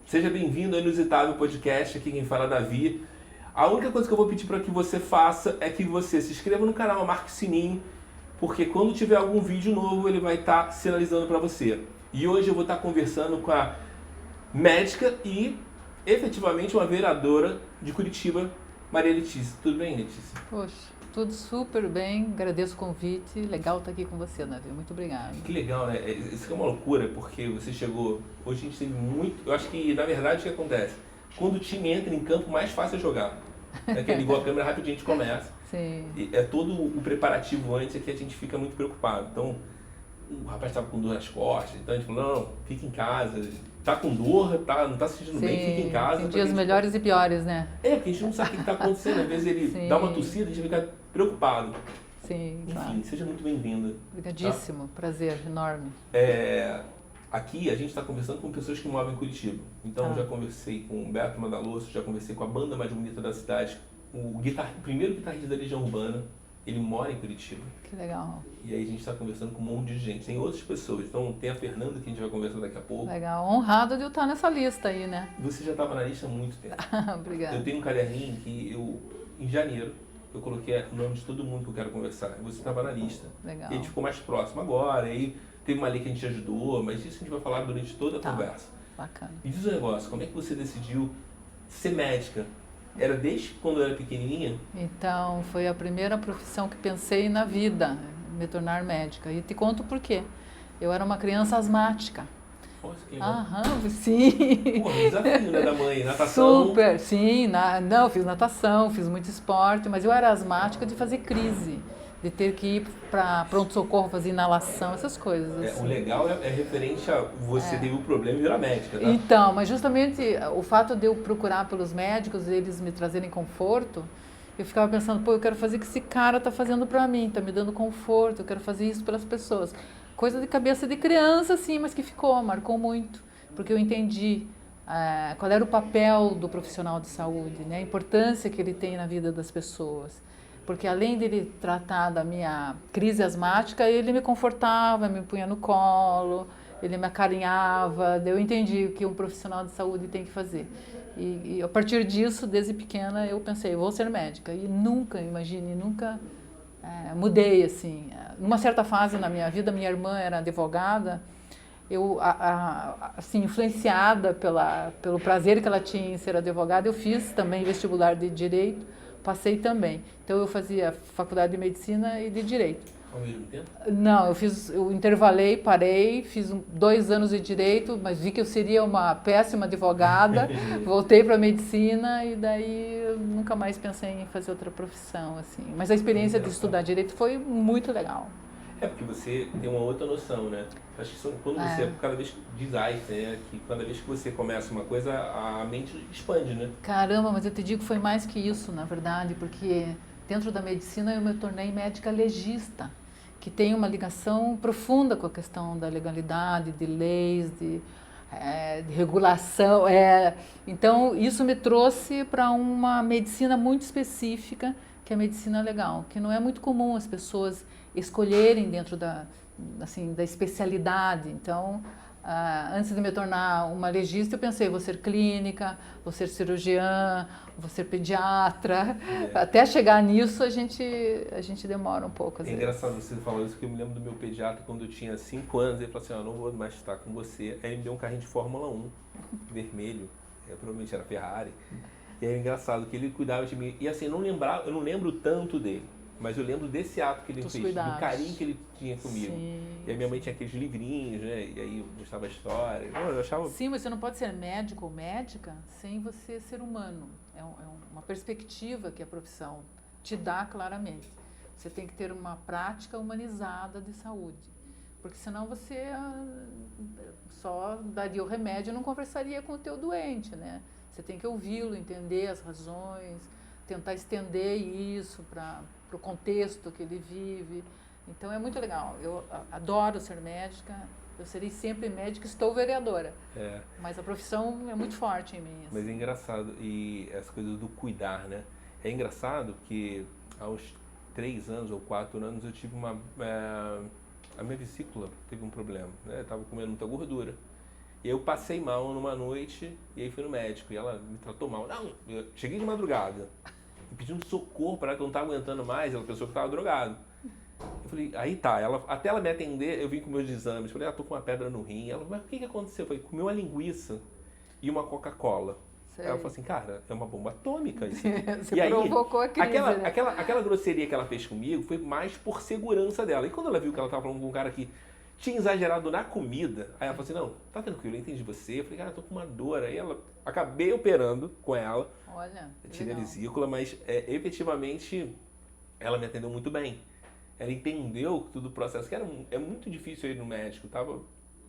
Seja bem-vindo ao Inusitável Podcast, aqui quem fala é Davi. A única coisa que eu vou pedir para que você faça é que você se inscreva no canal, marque o sininho, porque quando tiver algum vídeo novo ele vai estar sinalizando para você. E hoje eu vou estar conversando com a médica e efetivamente uma vereadora de Curitiba, Maria Letícia. Tudo bem, Letícia? Poxa, tudo super bem, agradeço o convite, legal estar aqui com você, Davi, muito obrigada. Que legal, né? Isso é uma loucura, porque você chegou... Hoje a gente teve muito... Eu acho que, na verdade, o que acontece? Quando o time entra em campo, mais fácil é jogar. É que ligou a câmera, rapidinho a gente começa. Sim. E é todo o preparativo antes, é que a gente fica muito preocupado. Então, o rapaz estava com dor nas costas, então a gente falou, não, fica em casa. Tá com dor, não tá se sentindo bem, fica em casa. Tem dias melhores e piores, né? Porque a gente não sabe o que está acontecendo. Às vezes ele dá uma tossida, a gente fica preocupado. Sim, Enfim, claro. seja muito bem-vinda. Obrigadíssimo, prazer enorme. Aqui a gente está conversando com pessoas que moram em Curitiba. Então já conversei com o Beto Madaloso, já conversei com a banda mais bonita da cidade, o primeiro guitarrista da Legião Urbana, ele mora em Curitiba. Que legal. E aí a gente está conversando com um monte de gente, tem outras pessoas. Então tem a Fernanda que a gente vai conversar daqui a pouco. Legal, honrado de eu estar nessa lista aí, né? Você já estava na lista há muito tempo. Obrigada. Eu tenho um caderninho que em janeiro, eu coloquei o nome de todo mundo que eu quero conversar. Você estava na lista. Legal. E a gente ficou mais próximo agora. Aí teve uma lei que a gente ajudou, mas isso a gente vai falar durante toda a conversa. Bacana. Me diz um negócio, como é que você decidiu ser médica? Era desde quando eu era pequenininha? Então, foi a primeira profissão que pensei na vida, me tornar médica. E te conto por quê. Eu era uma criança asmática. Nossa, que legal. Sim. Pô, desafio, né, da mãe, natação. Super, sim. Não, fiz natação, fiz muito esporte, mas eu era asmática de fazer crise, de ter que ir para pronto-socorro, fazer inalação, essas coisas. Assim. O legal é referente a você teve o problema e virar médica, tá? Então, mas justamente o fato de eu procurar pelos médicos, eles me trazerem conforto, eu ficava pensando, pô, eu quero fazer o que esse cara tá fazendo para mim, tá me dando conforto, eu quero fazer isso pelas pessoas. Coisa de cabeça de criança, sim, mas que marcou muito, porque eu entendi qual era o papel do profissional de saúde, né? A importância que ele tem na vida das pessoas. Porque além dele tratar da minha crise asmática, ele me confortava, me punha no colo, ele me acarinhava, eu entendi o que um profissional de saúde tem que fazer. E a partir disso, desde pequena, eu pensei, vou ser médica. E nunca mudei, assim. Numa certa fase na minha vida, minha irmã era advogada, eu, assim, influenciada pelo prazer que ela tinha em ser advogada, eu fiz também vestibular de Direito, passei também. Então eu fazia faculdade de Medicina e de Direito. Ao mesmo tempo? Não, eu intervalei, parei, fiz 2 anos de Direito, mas vi que eu seria uma péssima advogada, voltei para Medicina e daí eu nunca mais pensei em fazer outra profissão, assim. Mas a experiência de estudar Direito foi muito legal. Porque você tem uma outra noção, né? Acho que quando você, cada vez, diz Einstein, né? Que cada vez que você começa uma coisa, a mente expande, né? Caramba, mas eu te digo que foi mais que isso, na verdade, porque dentro da medicina eu me tornei médica legista, que tem uma ligação profunda com a questão da legalidade, de leis, de regulação. Então, isso me trouxe para uma medicina muito específica, que é a medicina legal, que não é muito comum as pessoas escolherem dentro da especialidade. Então, antes de me tornar uma legista, eu pensei, vou ser clínica, vou ser cirurgiã, vou ser pediatra. Até chegar nisso, a gente demora um pouco. É engraçado você falar isso, porque eu me lembro do meu pediatra, quando eu tinha 5 anos, ele falou assim, não vou mais estar com você. Aí ele me deu um carrinho de Fórmula 1, vermelho, provavelmente era Ferrari. E é engraçado que ele cuidava de mim. E assim, eu não lembro tanto dele. Mas eu lembro desse ato que ele fez, do carinho que ele tinha comigo. Sim, e a minha mãe tinha aqueles livrinhos, né? E aí eu gostava da história. Eu achava... Sim, mas você não pode ser médico ou médica sem você ser humano. É uma perspectiva que a profissão te dá claramente. Você tem que ter uma prática humanizada de saúde. Porque senão você só daria o remédio e não conversaria com o teu doente, né? Você tem que ouvi-lo, entender as razões, tentar estender isso para o contexto que ele vive. Então é muito legal. Eu adoro ser médica, eu serei sempre médica, estou vereadora. Mas a profissão é muito forte em mim. Assim. Mas é engraçado, e as coisas do cuidar, né? É engraçado que há uns 3 anos ou 4 anos eu tive a minha vesícula teve um problema, né? Eu estava comendo muita gordura. E eu passei mal numa noite e aí fui no médico e ela me tratou mal. Não, eu cheguei de madrugada e pedindo socorro para ela que eu não estava aguentando mais, ela pensou que eu estava drogado. Eu falei, aí tá, até ela me atender, eu vim com meus exames, falei, tô com uma pedra no rim. Ela, mas o que aconteceu? Eu falei, comi uma linguiça e uma Coca-Cola. Aí ela falou assim, cara, é uma bomba atômica isso. Você e aí, provocou a crise, né? aquela grosseria que ela fez comigo foi mais por segurança dela. E quando ela viu que ela estava falando com um cara que tinha exagerado na comida, aí ela falou assim, não, tá tranquilo, eu entendi você. Eu falei, cara, eu tô com uma dor. Aí acabei operando com ela. Olha, tirei a vesícula, mas efetivamente ela me atendeu muito bem. Ela entendeu tudo o processo, que é muito difícil ir no médico,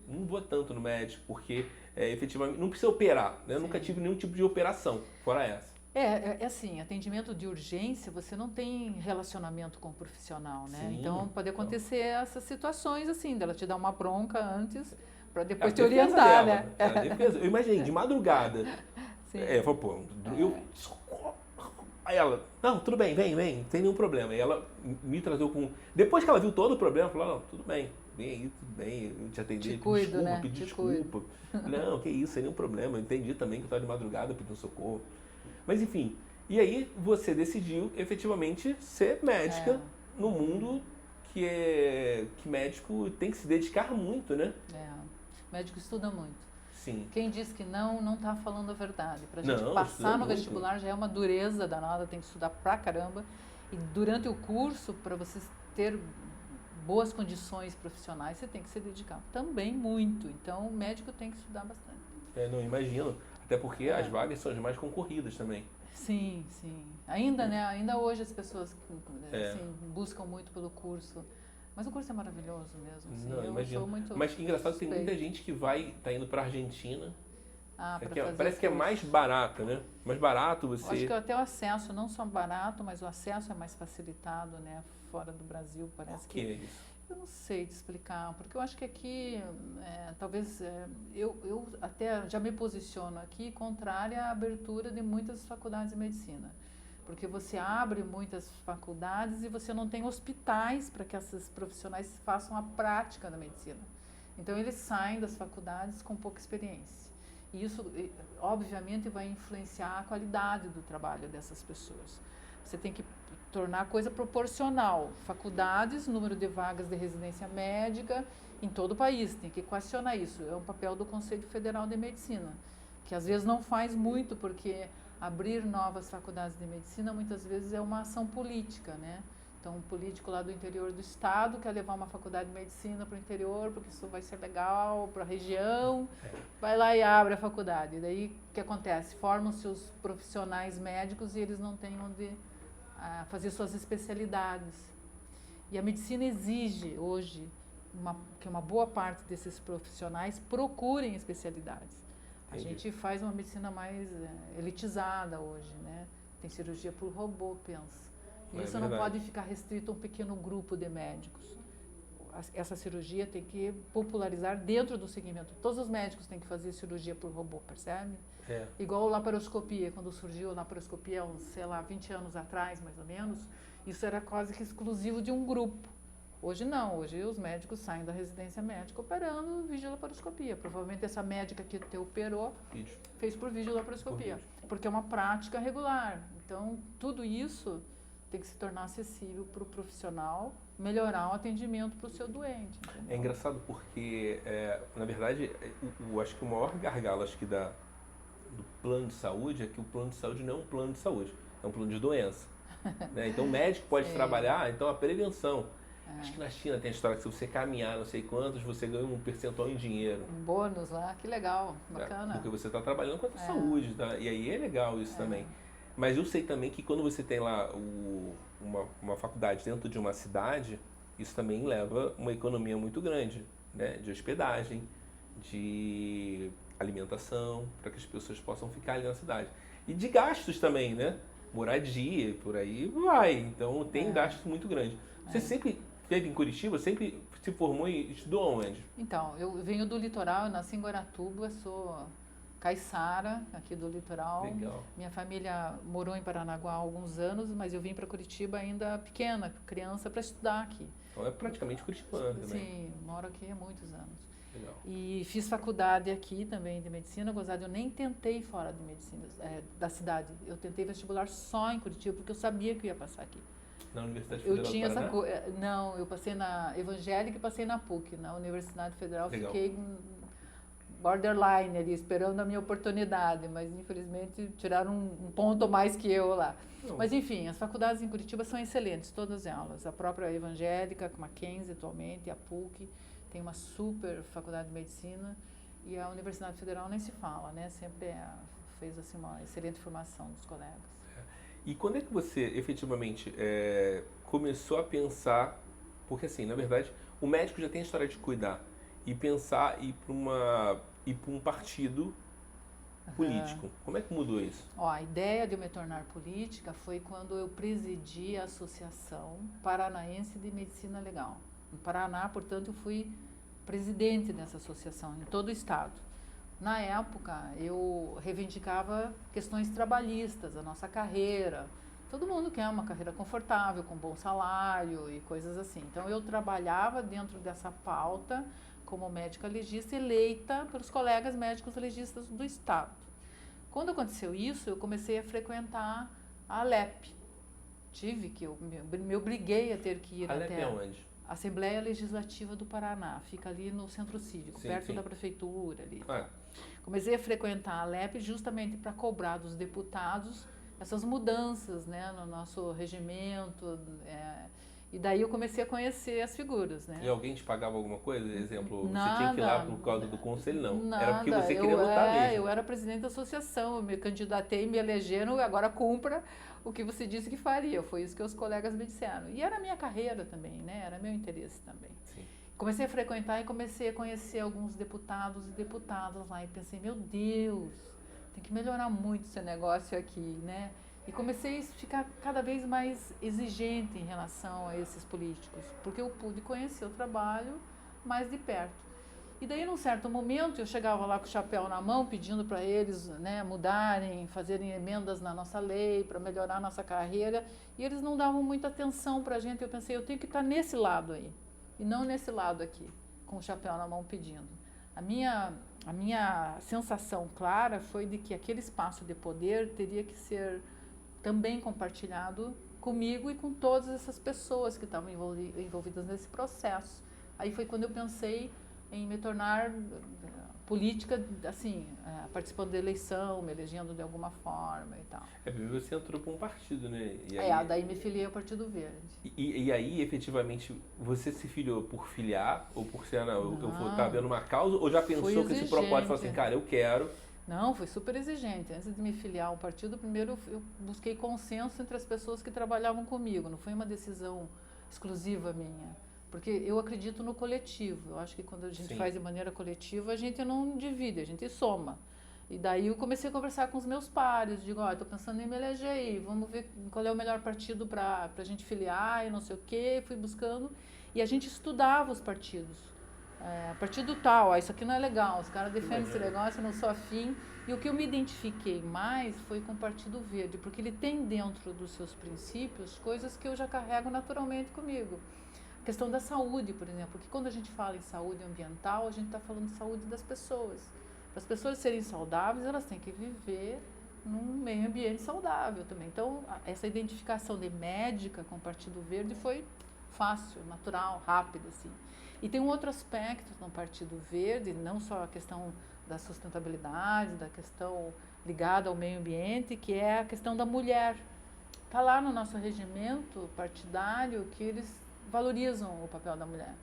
não vou tanto no médico, porque efetivamente não precisa operar, né? Eu nunca tive nenhum tipo de operação, fora essa. É assim, atendimento de urgência, você não tem relacionamento com o profissional, né? Sim, então pode acontecer essas situações assim, dela te dar uma bronca antes, para depois A te defesa orientar, dela, né? a defesa. Eu imaginei, de madrugada. Sim. Eu falei, pô, socorro. Aí ela, não, tudo bem, vem, não tem nenhum problema. E ela me tratou com... Depois que ela viu todo o problema, falou, não, tudo bem, vem aí, tudo bem, eu te atendi, te cuido, desculpa, né? pedi te desculpa. Não, que isso, sem nenhum problema, eu entendi também que eu estava de madrugada pedindo socorro. Mas enfim, e aí você decidiu efetivamente ser médica no mundo que médico tem que se dedicar muito, né? O médico estuda muito. Sim. Quem diz que não está falando a verdade. Para a gente Não, passar no muito. vestibular já é uma dureza danada, tem que estudar pra caramba. E durante o curso, para você ter boas condições profissionais, você tem que se dedicar também muito. Então, o médico tem que estudar bastante. Não, imagino. Até porque as vagas são as mais concorridas também. Sim, sim. Ainda, né? Ainda hoje as pessoas assim, buscam muito pelo curso. Mas o curso é maravilhoso mesmo. Assim, não, imagino. Sou muito Mas engraçado que tem suspeita. muita gente que tá indo pra Argentina. Parece que é mais barato, né? Mais barato você... Eu acho que até o acesso, não só barato, mas o acesso é mais facilitado, né? Fora do Brasil, parece que é isso? Eu não sei te explicar, porque eu acho que aqui, talvez, eu até já me posiciono aqui contrária à abertura de muitas faculdades de medicina. Porque você abre muitas faculdades e você não tem hospitais para que esses profissionais façam a prática da medicina. Então, eles saem das faculdades com pouca experiência. E isso, obviamente, vai influenciar a qualidade do trabalho dessas pessoas. Você tem que tornar a coisa proporcional. Faculdades, número de vagas de residência médica em todo o país. Tem que equacionar isso. É um papel do Conselho Federal de Medicina, que às vezes não faz muito, porque abrir novas faculdades de medicina muitas vezes é uma ação política, né? Então, um político lá do interior do estado quer levar uma faculdade de medicina para o interior, porque isso vai ser legal para a região, vai lá e abre a faculdade. E daí, o que acontece? Formam-se os profissionais médicos e eles não têm onde fazer suas especialidades. E a medicina exige hoje que uma boa parte desses profissionais procurem especialidades. A gente faz uma medicina mais elitizada hoje, né? Tem cirurgia por robô, pensa. E isso não pode ficar restrito a um pequeno grupo de médicos. Essa cirurgia tem que popularizar dentro do segmento. Todos os médicos têm que fazer cirurgia por robô, percebe? Igual a laparoscopia. Quando surgiu a laparoscopia, uns, 20 anos atrás, mais ou menos, isso era quase que exclusivo de um grupo. Hoje não, hoje os médicos saem da residência médica operando videolaparoscopia. Provavelmente essa médica que te operou fez por videolaparoscopia, porque é uma prática regular. Então, tudo isso tem que se tornar acessível para o profissional, melhorar o atendimento para o seu doente. Entendeu? É engraçado porque, na verdade, eu acho que o maior gargalo do plano de saúde é que o plano de saúde não é um plano de saúde, é um plano de doença. Né? Então, o médico pode trabalhar, então a prevenção. Acho que na China tem a história que se você caminhar não sei quantos, você ganha um percentual em dinheiro. Um bônus lá, que legal, bacana. Porque você está trabalhando com a saúde, tá? E aí é legal isso também. Mas eu sei também que quando você tem lá uma faculdade dentro de uma cidade, isso também leva uma economia muito grande, né? De hospedagem, de alimentação, para que as pessoas possam ficar ali na cidade. E de gastos também, né? Moradia, por aí vai. Então tem gastos muito grandes. Você sempre esteve em Curitiba, sempre se formou e estudou onde? Então, eu venho do litoral, eu nasci em Guaratuba, sou caiçara aqui do litoral. Legal. Minha família morou em Paranaguá há alguns anos, mas eu vim para Curitiba ainda pequena, criança, para estudar aqui. Então é praticamente curitibano também. Sim, moro aqui há muitos anos. Legal. E fiz faculdade aqui também de medicina, gozado, eu nem tentei fora de medicina, da cidade. Eu tentei vestibular só em Curitiba, porque eu sabia que eu ia passar aqui. Na Universidade Eu Federal tinha do Paraná? Não, eu passei na Evangélica e passei na PUC, na Universidade Federal. Legal. Fiquei borderline ali, esperando a minha oportunidade, mas infelizmente tiraram um ponto a mais que eu lá. Não. Mas enfim, as faculdades em Curitiba são excelentes, todas elas. A própria Evangélica, a Mackenzie atualmente, a PUC, tem uma super faculdade de medicina, e a Universidade Federal nem se fala, né? Sempre fez assim, uma excelente formação dos colegas. E quando é que você efetivamente começou a pensar, porque assim, na verdade, o médico já tem a história de cuidar, e pensar ir para um partido político. Como é que mudou isso? Ó, a ideia de eu me tornar política foi quando eu presidi a Associação Paranaense de Medicina Legal. No Paraná, portanto, eu fui presidente dessa associação em todo o estado. Na época, eu reivindicava questões trabalhistas, a nossa carreira. Todo mundo quer uma carreira confortável, com bom salário e coisas assim. Então, eu trabalhava dentro dessa pauta como médica legista eleita pelos colegas médicos legistas do estado. Quando aconteceu isso, eu comecei a frequentar a Alep. Eu me obriguei a ter que ir Alep até é onde? Assembleia Legislativa do Paraná, fica ali no Centro Cívico, Sim, perto sim. da prefeitura ali. Ah, Comecei a frequentar a Alep justamente para cobrar dos deputados essas mudanças, né, no nosso regimento, e daí eu comecei a conhecer as figuras, né. e alguém te pagava alguma coisa? Exemplo, você Nada, tinha que ir lá por causa do conselho, não. nada. Era porque você queria lutar mesmo. Eu era presidente da associação, eu me candidatei, me elegeram, agora cumpra o que você disse que faria. Foi isso que os colegas me disseram. E era a minha carreira também, né? Era meu interesse também. Sim. Comecei a frequentar e comecei a conhecer alguns deputados e deputadas lá. E pensei, meu Deus, tem que melhorar muito esse negócio aqui, né? E comecei a ficar cada vez mais exigente em relação a esses políticos, porque eu pude conhecer o trabalho mais de perto. E daí, num certo momento, eu chegava lá com o chapéu na mão, pedindo para eles, né, mudarem, fazerem emendas na nossa lei, para melhorar a nossa carreira, e eles não davam muita atenção para a gente. Eu pensei, eu tenho que estar nesse lado aí, e não nesse lado aqui, com o chapéu na mão pedindo. A minha sensação clara foi de que aquele espaço de poder teria que ser também compartilhado comigo e com todas essas pessoas que estavam envolvidas nesse processo. Aí foi quando eu pensei em me tornar política, assim, participando da eleição, me elegendo de alguma forma e tal. Primeiro você entrou para um partido, né? E aí, Daí me filiei ao Partido Verde. e aí, efetivamente, você se filiou por filiar ou por ser, eu vou estar vendo uma causa, ou já pensou que esse propósito, falou assim, cara, eu quero... Não, foi super exigente. Antes de me filiar ao partido, primeiro eu busquei consenso entre as pessoas que trabalhavam comigo. Não foi uma decisão exclusiva minha. Porque eu acredito no coletivo. Eu acho que quando a gente Sim. faz de maneira coletiva, a gente não divide, a gente soma. E daí eu comecei a conversar com os meus pares. Digo, estou pensando em me eleger aí. Vamos ver qual é o melhor partido para a gente filiar e não sei o quê. Fui buscando. E a gente estudava os partidos. Partido tal, isso aqui não é legal, os caras defendem esse negócio, eu não sou afim. E o que eu me identifiquei mais foi com o Partido Verde, porque ele tem dentro dos seus princípios coisas que eu já carrego naturalmente comigo. A questão da saúde, por exemplo, porque quando a gente fala em saúde ambiental, a gente está falando de saúde das pessoas. Para as pessoas serem saudáveis, elas têm que viver num meio ambiente saudável também. Então, essa identificação de médica com o Partido Verde foi fácil, natural, rápido, assim. E tem um outro aspecto no Partido Verde, não só a questão da sustentabilidade, da questão ligada ao meio ambiente, que é a questão da mulher. Está lá no nosso regimento partidário que eles valorizam o papel da mulher.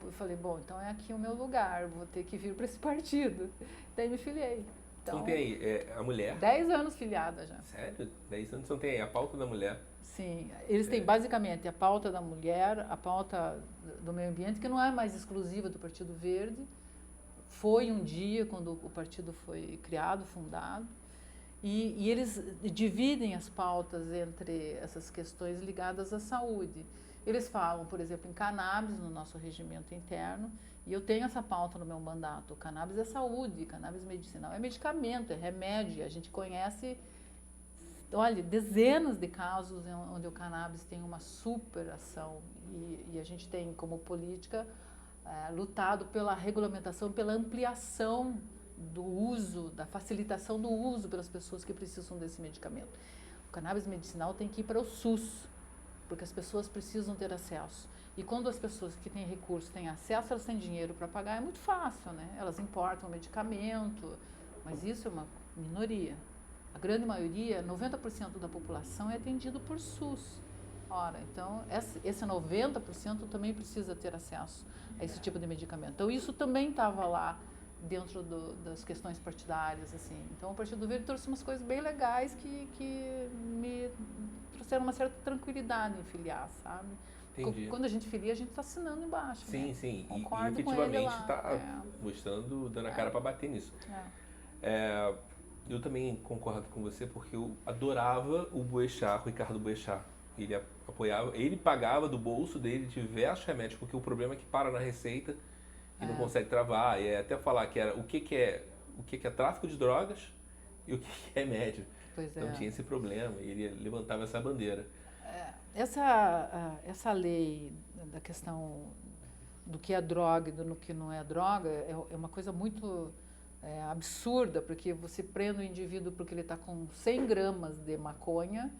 Eu falei, bom, então é aqui o meu lugar, vou ter que vir para esse partido. Daí me filiei. Então tem aí a mulher... 10 anos filiada já. Sério? 10 anos? Então tem aí a pauta da mulher. Sim, eles têm basicamente a pauta da mulher, a pauta do meio ambiente, que não é mais exclusiva do Partido Verde. Foi um dia, quando o partido foi criado, fundado, e eles dividem as pautas entre essas questões ligadas à saúde. Eles falam, por exemplo, em cannabis, no nosso regimento interno, e eu tenho essa pauta no meu mandato. Cannabis é saúde, cannabis medicinal é medicamento, é remédio. A gente conhece, olha, dezenas de casos onde o cannabis tem uma super ação, e a gente tem como política lutado pela regulamentação, pela ampliação do uso, da facilitação do uso pelas pessoas que precisam desse medicamento. O cannabis medicinal tem que ir para o SUS, porque as pessoas precisam ter acesso. E quando as pessoas que têm recursos têm acesso, elas têm dinheiro para pagar, é muito fácil, né? Elas importam o medicamento, mas isso é uma minoria. A grande maioria, 90% da população é atendido por SUS. Ora, então, esse 90% também precisa ter acesso a esse tipo de medicamento. Então, isso também estava lá dentro das questões partidárias, assim. Então, o Partido Verde trouxe umas coisas bem legais que me trouxeram uma certa tranquilidade em filiar, sabe? Entendi. Quando a gente filia, a gente está assinando embaixo. Sim, né? sim. E efetivamente está mostrando, dando a cara para bater nisso. Eu também concordo com você, porque eu adorava o Boechat, o Ricardo Boechat. Ele apoiava, ele pagava do bolso dele diversos remédios, porque o problema é que para na receita e não consegue travar. E até falar que era o que é tráfico de drogas e o que é remédio. Pois então tinha esse problema, e ele levantava essa bandeira. Essa lei da questão do que é droga e do que não é droga é uma coisa muito absurda, porque você prende o indivíduo porque ele está com 100 gramas de maconha,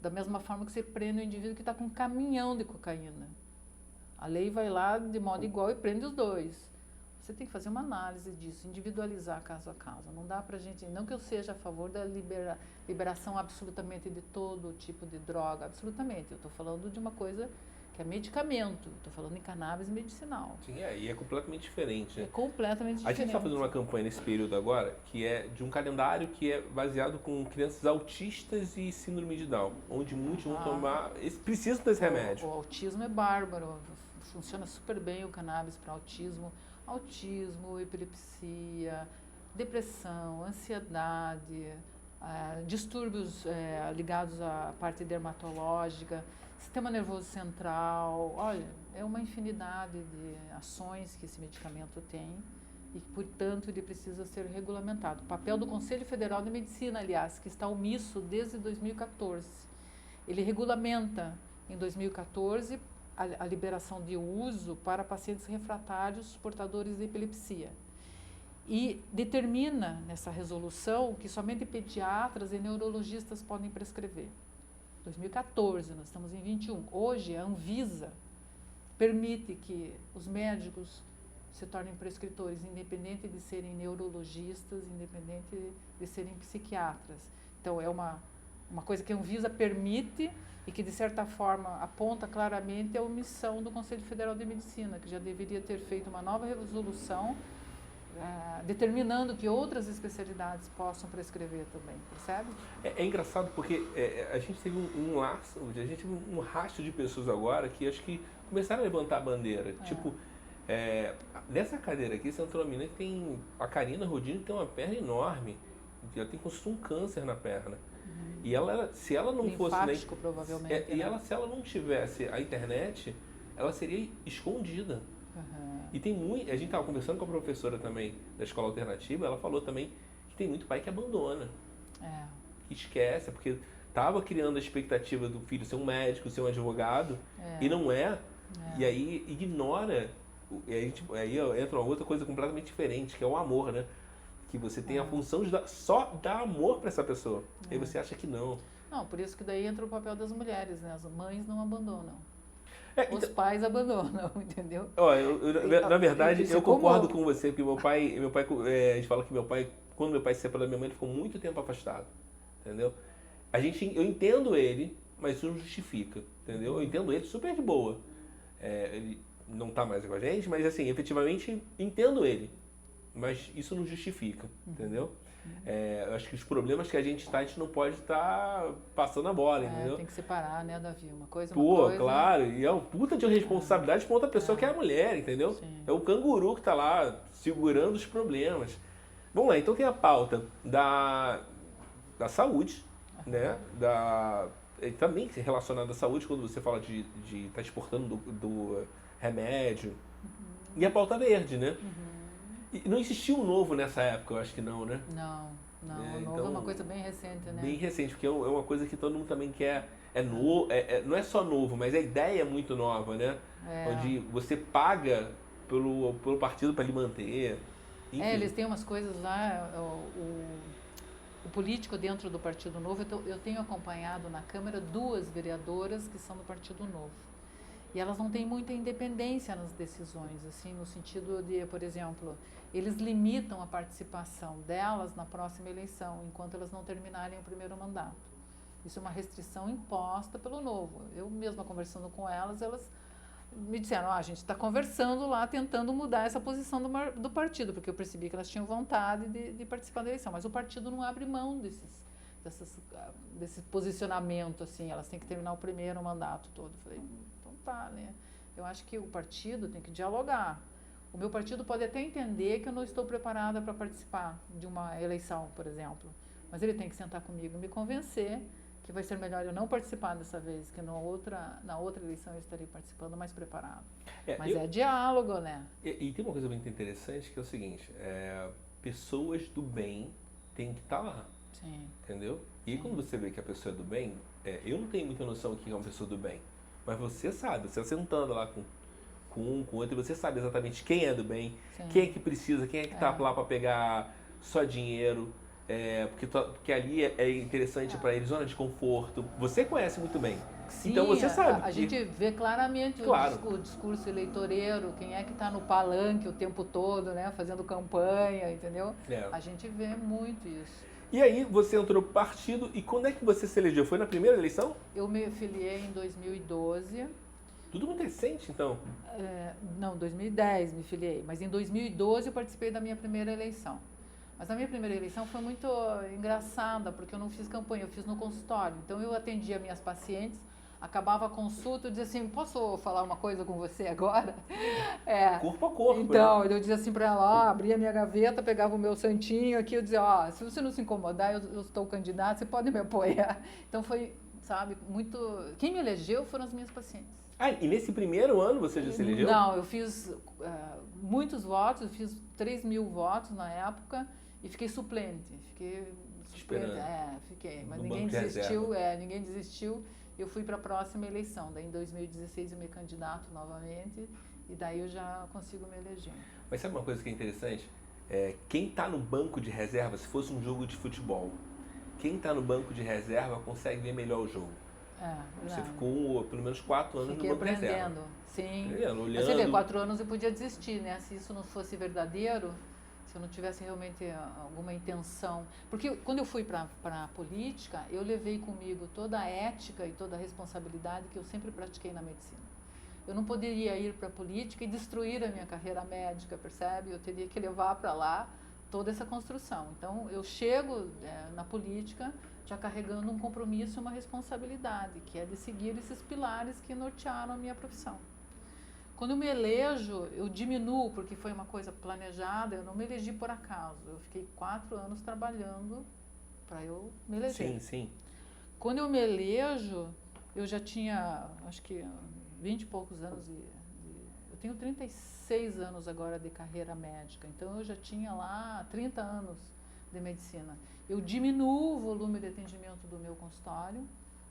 da mesma forma que você prende o indivíduo que está com um caminhão de cocaína. A lei vai lá de modo igual e prende os dois. Você tem que fazer uma análise disso, individualizar caso a caso. Não dá pra gente, não que eu seja a favor da liberação absolutamente de todo tipo de droga, absolutamente. Eu estou falando de uma coisa que é medicamento, estou falando em cannabis medicinal. Sim, e é completamente diferente. Né? É completamente diferente. A gente está fazendo uma campanha nesse período agora, que é de um calendário que é baseado com crianças autistas e síndrome de Down, onde muitos vão tomar, precisam desse remédio. O autismo é bárbaro, funciona super bem o cannabis para autismo, epilepsia, depressão, ansiedade, distúrbios ligados à parte dermatológica, sistema nervoso central. Olha, é uma infinidade de ações que esse medicamento tem e que, portanto, ele precisa ser regulamentado. O papel do Conselho Federal de Medicina, aliás, que está omisso desde 2014. Ele regulamenta em 2014 a liberação de uso para pacientes refratários portadores de epilepsia. E determina nessa resolução que somente pediatras e neurologistas podem prescrever. 2014, nós estamos em 21. Hoje, a Anvisa permite que os médicos se tornem prescritores, independente de serem neurologistas, independente de serem psiquiatras. Então, é uma coisa que a Anvisa permite e que, de certa forma, aponta claramente a omissão do Conselho Federal de Medicina, que já deveria ter feito uma nova resolução determinando que outras especialidades possam prescrever também, percebe? É engraçado porque a gente teve um rastro de pessoas agora que acho que começaram a levantar a bandeira. Tipo, nessa cadeira aqui, você entrou uma menina que tem, a Karina Rodrigues, que tem uma perna enorme, ela tem como se fosse um câncer na perna. E ela, se ela não fosse... provavelmente. E ela, se ela não tivesse a internet, ela seria escondida. E tem muito... A gente estava conversando com a professora também da escola alternativa, ela falou também que tem muito pai que abandona. Que esquece, porque estava criando a expectativa do filho ser um médico, ser um advogado, e não é. E aí ignora... E aí entra uma outra coisa completamente diferente, que é o amor, né? Que você tem a função de só dar amor para essa pessoa. Aí você acha que não. Não, por isso que daí entra o papel das mulheres, né? As mães não abandonam. Os então, pais abandonam, entendeu? Na verdade, eu concordo com você, porque meu pai, a gente fala que meu pai, quando meu pai se separou da minha mãe, ele ficou muito tempo afastado, entendeu? Eu entendo ele, mas isso não justifica, entendeu? Eu entendo ele super de boa. Ele não está mais com a gente, mas assim, efetivamente, entendo ele. Mas isso não justifica, entendeu? Eu acho que os problemas que a gente não pode estar passando a bola, entendeu? Tem que separar, né, Davi? Uma coisa. Claro, e é uma puta de responsabilidade para outra pessoa que é a mulher, entendeu? Sim. É o canguru que está lá segurando os problemas. Vamos lá, então tem a pauta da saúde, né? Também relacionada à saúde, quando você fala de estar exportando do remédio. E a pauta verde, né? E não existiu um novo nessa época, eu acho que não, né? Não. O novo é uma coisa bem recente, né? Bem recente, porque é uma coisa que todo mundo também quer. Não é só novo, mas a ideia é muito nova, né? Onde você paga pelo partido para lhe manter. Enfim. Eles têm umas coisas lá, o político dentro do Partido Novo, eu tenho acompanhado na Câmara 2 vereadoras que são do Partido Novo. E elas não têm muita independência nas decisões, assim, no sentido de, por exemplo, eles limitam a participação delas na próxima eleição, enquanto elas não terminarem o primeiro mandato. Isso é uma restrição imposta pelo Novo. Eu mesma conversando com elas me disseram, a gente está conversando lá, tentando mudar essa posição do partido, porque eu percebi que elas tinham vontade de participar da eleição, mas o partido não abre mão desse posicionamento, assim, elas têm que terminar o primeiro mandato todo. Eu falei, então tá, né? Eu acho que o partido tem que dialogar. O meu partido pode até entender que eu não estou preparada para participar de uma eleição, por exemplo, mas ele tem que sentar comigo e me convencer que vai ser melhor eu não participar dessa vez, que na outra eleição eu estarei participando mais preparado. Mas é diálogo, né? E tem uma coisa muito interessante que é o seguinte, pessoas do bem têm que estar lá. Sim. Entendeu? E quando você vê que a pessoa é do bem, eu não tenho muita noção do que é uma pessoa do bem, mas você sabe, você sentando lá com um, com outro, você sabe exatamente quem é do bem, sim, quem é que precisa, quem é que está lá para pegar só dinheiro, porque ali é interessante para eles, zona de conforto. Você conhece muito bem. Sim, então você sabe. A gente vê claramente o discurso eleitoreiro, quem é que está no palanque o tempo todo, né, fazendo campanha, entendeu? A gente vê muito isso. E aí você entrou pro partido e quando é que você se elegeu? Foi na primeira eleição? Eu me filiei em 2012. Tudo muito recente, então? Não, 2010 me filiei, mas em 2012 eu participei da minha primeira eleição. Mas a minha primeira eleição foi muito engraçada, porque eu não fiz campanha, eu fiz no consultório. Então eu atendia minhas pacientes, acabava a consulta, eu dizia assim, posso falar uma coisa com você agora? Corpo a corpo. Então, eu dizia assim para ela, abria a minha gaveta, pegava o meu santinho aqui, eu dizia, se você não se incomodar, eu estou candidato, você pode me apoiar. Então foi, sabe, muito... Quem me elegeu foram as minhas pacientes. E nesse primeiro ano você já se elegeu? Não, eu fiz muitos votos, eu fiz 3.000 votos na época e fiquei suplente. Fiquei, mas ninguém desistiu. Eu fui para a próxima eleição, daí em 2016 eu me candidato novamente e daí eu já consigo me eleger. Mas sabe uma coisa que é interessante? Quem está no banco de reserva, se fosse um jogo de futebol, quem está no banco de reserva consegue ver melhor o jogo. Você ficou pelo menos 4 anos no banco de reserva. Fiquei aprendendo, sim. Olhando. Você vê, 4 anos eu podia desistir, né? Se isso não fosse verdadeiro, se eu não tivesse realmente alguma intenção. Porque quando eu fui para a política, eu levei comigo toda a ética e toda a responsabilidade que eu sempre pratiquei na medicina. Eu não poderia ir para a política e destruir a minha carreira médica, percebe? Eu teria que levar para lá toda essa construção. Então, eu chego na política já carregando um compromisso e uma responsabilidade, que é de seguir esses pilares que nortearam a minha profissão. Quando eu me elejo, eu diminuo, porque foi uma coisa planejada, eu não me elegi por acaso. Eu fiquei 4 anos trabalhando para eu me eleger. Sim, sim. Quando eu me elejo, eu já tinha, acho que 20 e poucos anos, eu tenho 36 anos agora de carreira médica, então eu já tinha lá 30 anos de medicina. Eu diminuo o volume de atendimento do meu consultório,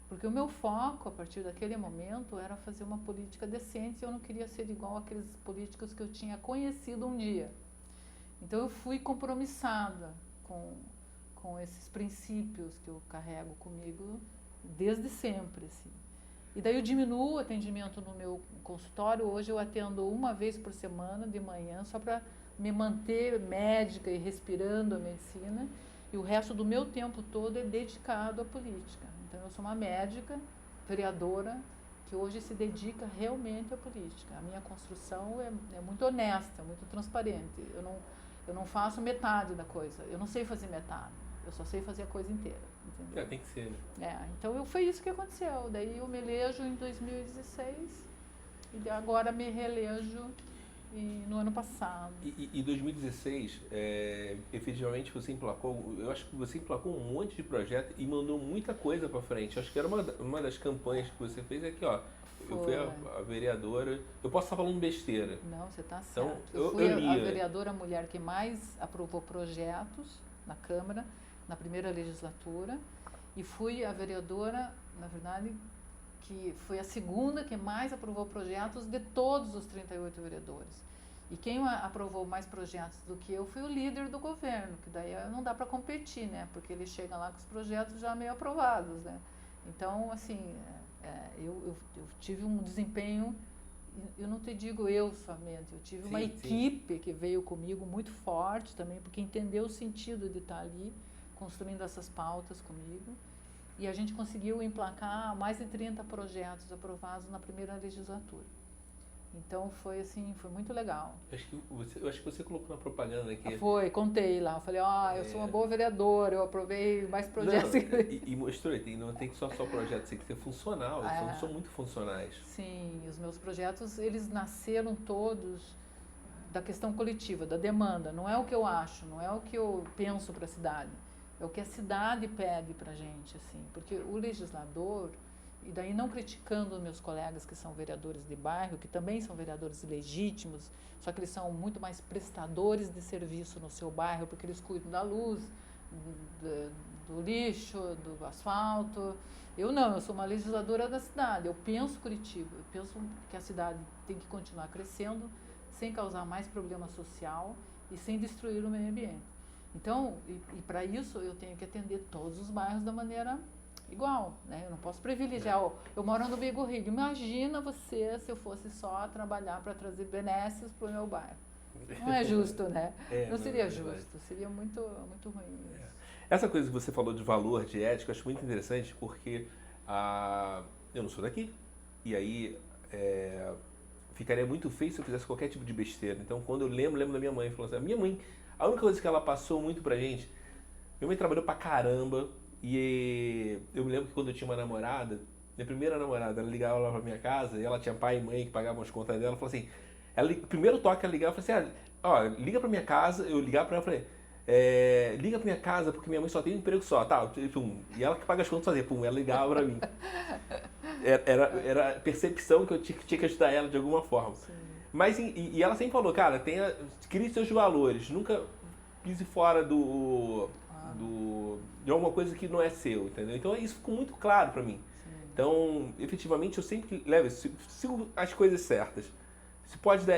porque o meu foco, a partir daquele momento, era fazer uma política decente e eu não queria ser igual àqueles políticos que eu tinha conhecido um dia. Então eu fui compromissada com esses princípios que eu carrego comigo desde sempre, assim. E daí eu diminuo o atendimento no meu consultório. Hoje eu atendo uma vez por semana, de manhã, só para me manter médica e respirando a medicina. E o resto do meu tempo todo é dedicado à política. Então eu sou uma médica, vereadora, que hoje se dedica realmente à política. A minha construção é muito honesta, muito transparente. Eu não faço metade da coisa. Eu não sei fazer metade. Eu só sei fazer a coisa inteira. Entendeu? Tem que ser, né? Então foi isso que aconteceu. Daí eu me elejo em 2016 e agora me reelejo no ano passado. E 2016, efetivamente você emplacou, eu acho que você emplacou um monte de projeto e mandou muita coisa para frente. Eu acho que era uma das campanhas que você fez aqui, ó. Eu fui a vereadora. Eu posso estar falando besteira. Não, você está certo. Então, eu fui a vereadora mulher que mais aprovou projetos na Câmara, na primeira legislatura, e fui a vereadora, na verdade, que foi a segunda que mais aprovou projetos de todos os 38 vereadores. E quem aprovou mais projetos do que eu foi o líder do governo, que daí não dá para competir, né? Porque ele chega lá com os projetos já meio aprovados, né? Então, assim, eu tive um desempenho, eu não te digo eu somente, eu tive uma equipe que veio comigo muito forte também, porque entendeu o sentido de estar ali, construindo essas pautas comigo. E a gente conseguiu emplacar mais de 30 projetos aprovados na primeira legislatura. Então foi assim, foi muito legal. Eu acho que você colocou na propaganda que... Foi, contei lá. Eu falei, eu sou uma boa vereadora, eu aprovei mais projetos. Não, e mostrou, não tem só projetos, tem que ser funcional, são muito funcionais. Sim, os meus projetos, eles nasceram todos da questão coletiva, da demanda. Não é o que eu acho, não é o que eu penso para a cidade. É o que a cidade pede para a gente, assim. Porque o legislador... E daí não criticando os meus colegas que são vereadores de bairro, que também são vereadores legítimos, só que eles são muito mais prestadores de serviço no seu bairro, porque eles cuidam da luz, do lixo, do asfalto. Eu não, eu sou uma legisladora da cidade, eu penso Curitiba, eu penso que a cidade tem que continuar crescendo, sem causar mais problema social e sem destruir o meio ambiente. Então, e para isso eu tenho que atender todos os bairros da maneira igual, né? Eu não posso privilegiar. Eu moro no Bigorrilho. Imagina você se eu fosse só trabalhar para trazer benesses para o meu bairro. Não é justo, né? Não seria justo. Seria muito, muito ruim isso. Essa coisa que você falou de valor, de ética, eu acho muito interessante porque eu não sou daqui. E aí ficaria muito feio se eu fizesse qualquer tipo de besteira. Então, quando eu lembro da minha mãe, falou assim, a minha mãe, a única coisa que ela passou muito pra gente, minha mãe trabalhou pra caramba. E eu me lembro que quando eu tinha uma namorada, minha primeira namorada, ela ligava lá pra minha casa e ela tinha pai e mãe que pagavam as contas dela. Ela falou assim, o primeiro toque ela ligava e falou assim, liga pra minha casa. Eu ligava pra ela e falei, liga pra minha casa porque minha mãe só tem um emprego só, tá? E ela que paga as contas sozinha, ela ligava pra mim. Era a percepção que eu tinha que ajudar ela de alguma forma. Sim. Mas, e ela sempre falou, cara, crie seus valores, nunca pise fora de alguma coisa que não é seu, entendeu? Então isso ficou muito claro pra mim. Sim. Então, efetivamente, eu sempre sigo as coisas certas.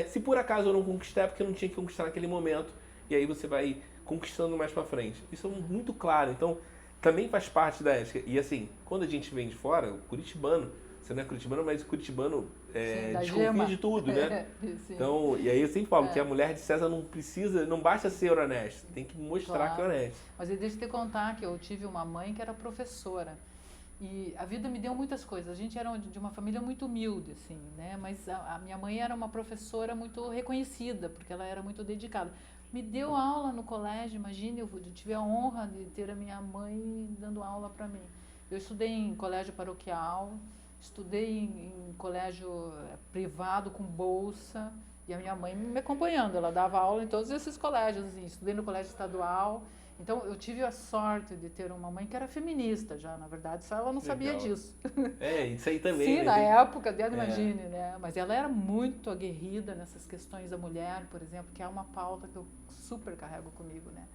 Se por acaso eu não conquistar, é porque eu não tinha que conquistar naquele momento, e aí você vai conquistando mais pra frente. Isso é muito claro, então também faz parte da ética. E assim, quando a gente vem de fora, o curitibano, você não é curitibano, mas o curitibano desconfia de tudo, né? Então, e aí eu sempre falo que a mulher de César não basta ser honesta, tem que mostrar que é honesta. Mas deixa eu te contar que eu tive uma mãe que era professora. E a vida me deu muitas coisas. A gente era de uma família muito humilde, assim, né? Mas a minha mãe era uma professora muito reconhecida, porque ela era muito dedicada. Me deu aula no colégio, imagine, eu tive a honra de ter a minha mãe dando aula para mim. Eu estudei em colégio paroquial, estudei em colégio privado com bolsa, e a minha mãe me acompanhando, ela dava aula em todos esses colégios, assim, estudei no colégio estadual. Então, eu tive a sorte de ter uma mãe que era feminista já, na verdade, só ela não sabia disso. Isso aí também. Sim, na época dela, imagine, né? Mas ela era muito aguerrida nessas questões da mulher, por exemplo, que é uma pauta que eu super carrego comigo, né?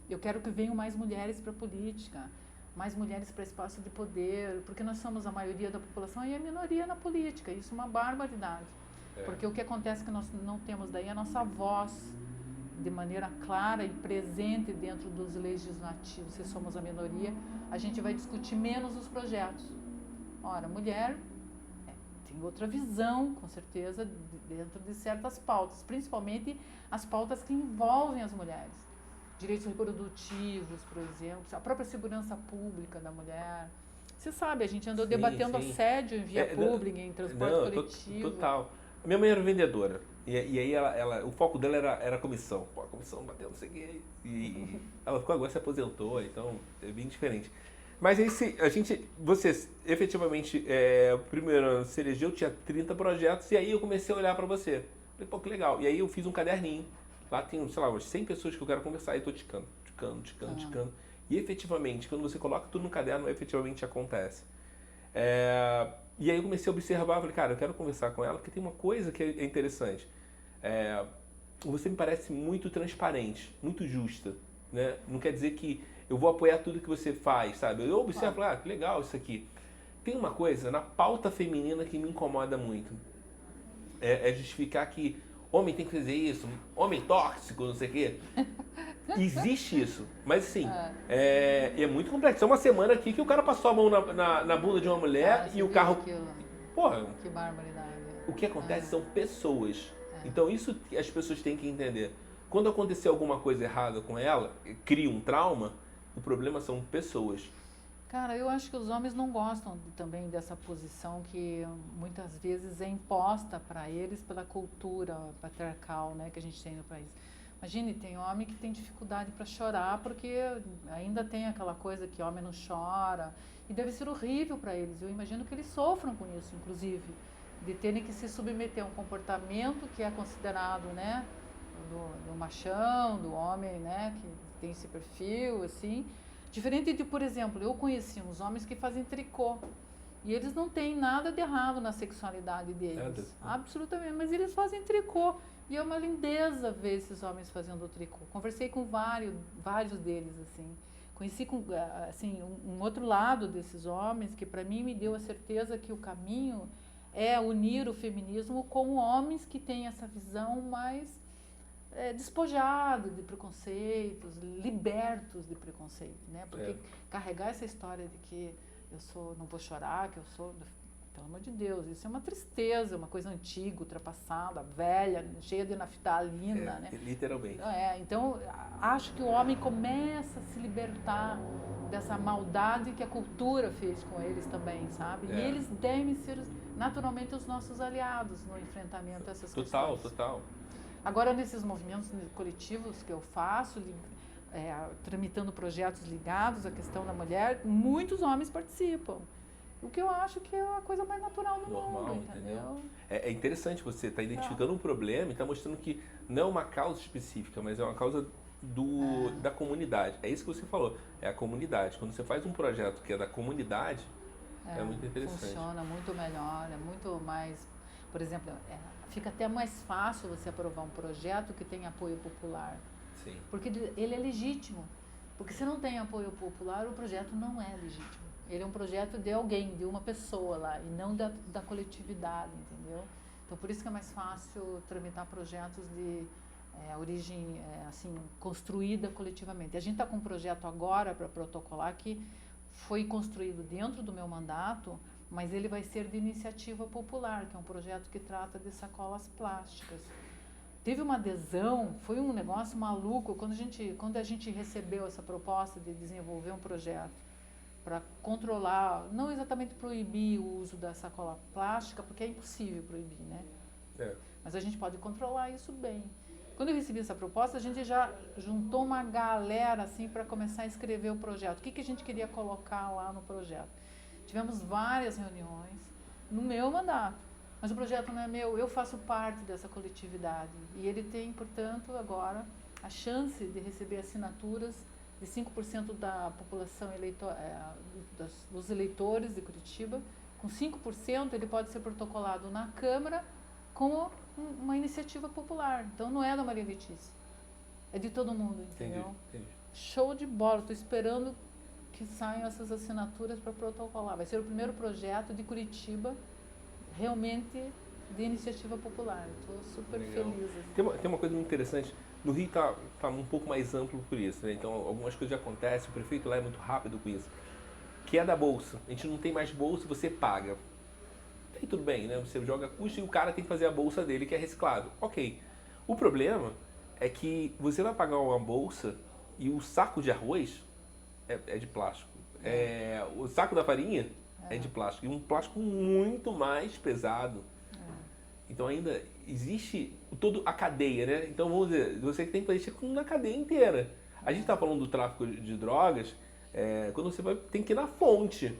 Eu quero que venham mais mulheres para a política, mais mulheres para espaço de poder, porque nós somos a maioria da população e a minoria na política. Isso é uma barbaridade. Porque o que acontece é que nós não temos daí a nossa voz de maneira clara e presente dentro dos legislativos. Se somos a minoria, a gente vai discutir menos os projetos. Ora, a mulher tem outra visão, com certeza, dentro de certas pautas, principalmente as pautas que envolvem as mulheres. Direitos reprodutivos, por exemplo, a própria segurança pública da mulher. Você sabe, a gente andou debatendo assédio em via pública, em transporte coletivo. Total. Minha mãe era vendedora. E aí o foco dela era a comissão. Pô, a comissão bateu, não sei o quê. E ela ficou agora, se aposentou, então é bem diferente. Mas aí você efetivamente, o primeiro ano se elegeu, tinha 30 projetos, e aí eu comecei a olhar pra você. Falei, pô, que legal. E aí eu fiz um caderninho. Lá tem, sei lá, umas 100 pessoas que eu quero conversar, e tô ticando. E efetivamente, quando você coloca tudo no caderno, efetivamente acontece. E aí eu comecei a observar, falei, cara, eu quero conversar com ela, porque tem uma coisa que é interessante. Você me parece muito transparente, muito justa, né? Não quer dizer que eu vou apoiar tudo que você faz, sabe? Eu observo, que legal isso aqui. Tem uma coisa na pauta feminina que me incomoda muito. É justificar que homem tem que fazer isso, homem tóxico, não sei o quê. Existe isso, mas assim, é muito complexo. É uma semana aqui que o cara passou a mão na bunda de uma mulher e o carro... Aquilo. Porra, Que barbaridade. o que acontece são pessoas. Então isso que as pessoas têm que entender. Quando acontecer alguma coisa errada com ela, cria um trauma, o problema são pessoas. Cara, eu acho que os homens não gostam também dessa posição que muitas vezes é imposta para eles pela cultura patriarcal, né, que a gente tem no país. Imagine, tem homem que tem dificuldade para chorar porque ainda tem aquela coisa que homem não chora e deve ser horrível para eles. Eu imagino que eles sofram com isso, inclusive, de terem que se submeter a um comportamento que é considerado, né, do machão, do homem, né, que tem esse perfil, assim. Diferente de, por exemplo, eu conheci uns homens que fazem tricô e eles não têm nada de errado na sexualidade deles, absolutamente, mas eles fazem tricô e é uma lindeza ver esses homens fazendo tricô. Conversei com vários deles, assim, conheci assim, um outro lado desses homens que para mim me deu a certeza que o caminho é unir o feminismo com homens que têm essa visão mais despojado de preconceitos, libertos de preconceito, né? Porque carregar essa história de que não vou chorar, que eu sou, pelo amor de Deus, isso é uma tristeza, uma coisa antiga, ultrapassada, velha, cheia de naftalina, né? Literalmente. Então, acho que o homem começa a se libertar dessa maldade que a cultura fez com eles também, sabe? E eles devem ser naturalmente os nossos aliados no enfrentamento a essas questões. Total. Agora, nesses movimentos coletivos que eu faço, tramitando projetos ligados à questão da mulher, muitos homens participam. O que eu acho que é a coisa mais natural do mundo, entendeu? É interessante você estar identificando um problema e estar mostrando que não é uma causa específica, mas é uma causa da comunidade. É isso que você falou, é a comunidade. Quando você faz um projeto que é da comunidade, é muito interessante. Funciona muito melhor, é muito mais... Por exemplo, fica até mais fácil você aprovar um projeto que tem apoio popular. Sim. Porque ele é legítimo. Porque se não tem apoio popular, o projeto não é legítimo. Ele é um projeto de alguém, de uma pessoa lá, e não da coletividade, entendeu? Então, por isso que é mais fácil tramitar projetos de origem, assim, construída coletivamente. A gente está com um projeto agora para protocolar que foi construído dentro do meu mandato, mas ele vai ser de iniciativa popular, que é um projeto que trata de sacolas plásticas. Teve uma adesão, foi um negócio maluco, quando a gente recebeu essa proposta de desenvolver um projeto para controlar, não exatamente proibir o uso da sacola plástica, porque é impossível proibir, né? Mas a gente pode controlar isso bem. Quando eu recebi essa proposta, a gente já juntou uma galera assim para começar a escrever o projeto. O que a gente queria colocar lá no projeto? Tivemos várias reuniões no meu mandato, mas o projeto não é meu, eu faço parte dessa coletividade. E ele tem, portanto, agora a chance de receber assinaturas de 5% da população dos eleitores de Curitiba. Com 5% ele pode ser protocolado na Câmara como uma iniciativa popular. Então não é da Maria Letícia, é de todo mundo, entendeu? Entendi. Show de bola, estou esperando que saiam essas assinaturas para protocolar. Vai ser o primeiro projeto de Curitiba realmente de iniciativa popular. Estou super feliz. Assim. Tem uma coisa muito interessante. No Rio está um pouco mais amplo por isso, né? Então algumas coisas já acontecem, o prefeito lá é muito rápido com isso. Que é da bolsa. A gente não tem mais bolsa, você paga. Aí tudo bem, né? Você joga custo e o cara tem que fazer a bolsa dele, que é reciclável. Ok. O problema é que você vai pagar uma bolsa e o saco de arroz é de plástico. O saco da farinha é de plástico. E um plástico muito mais pesado. Então ainda existe toda a cadeia, né? Então vamos dizer, você tem que fazer isso na cadeia inteira. A gente está falando do tráfico de drogas, quando você tem que ir na fonte.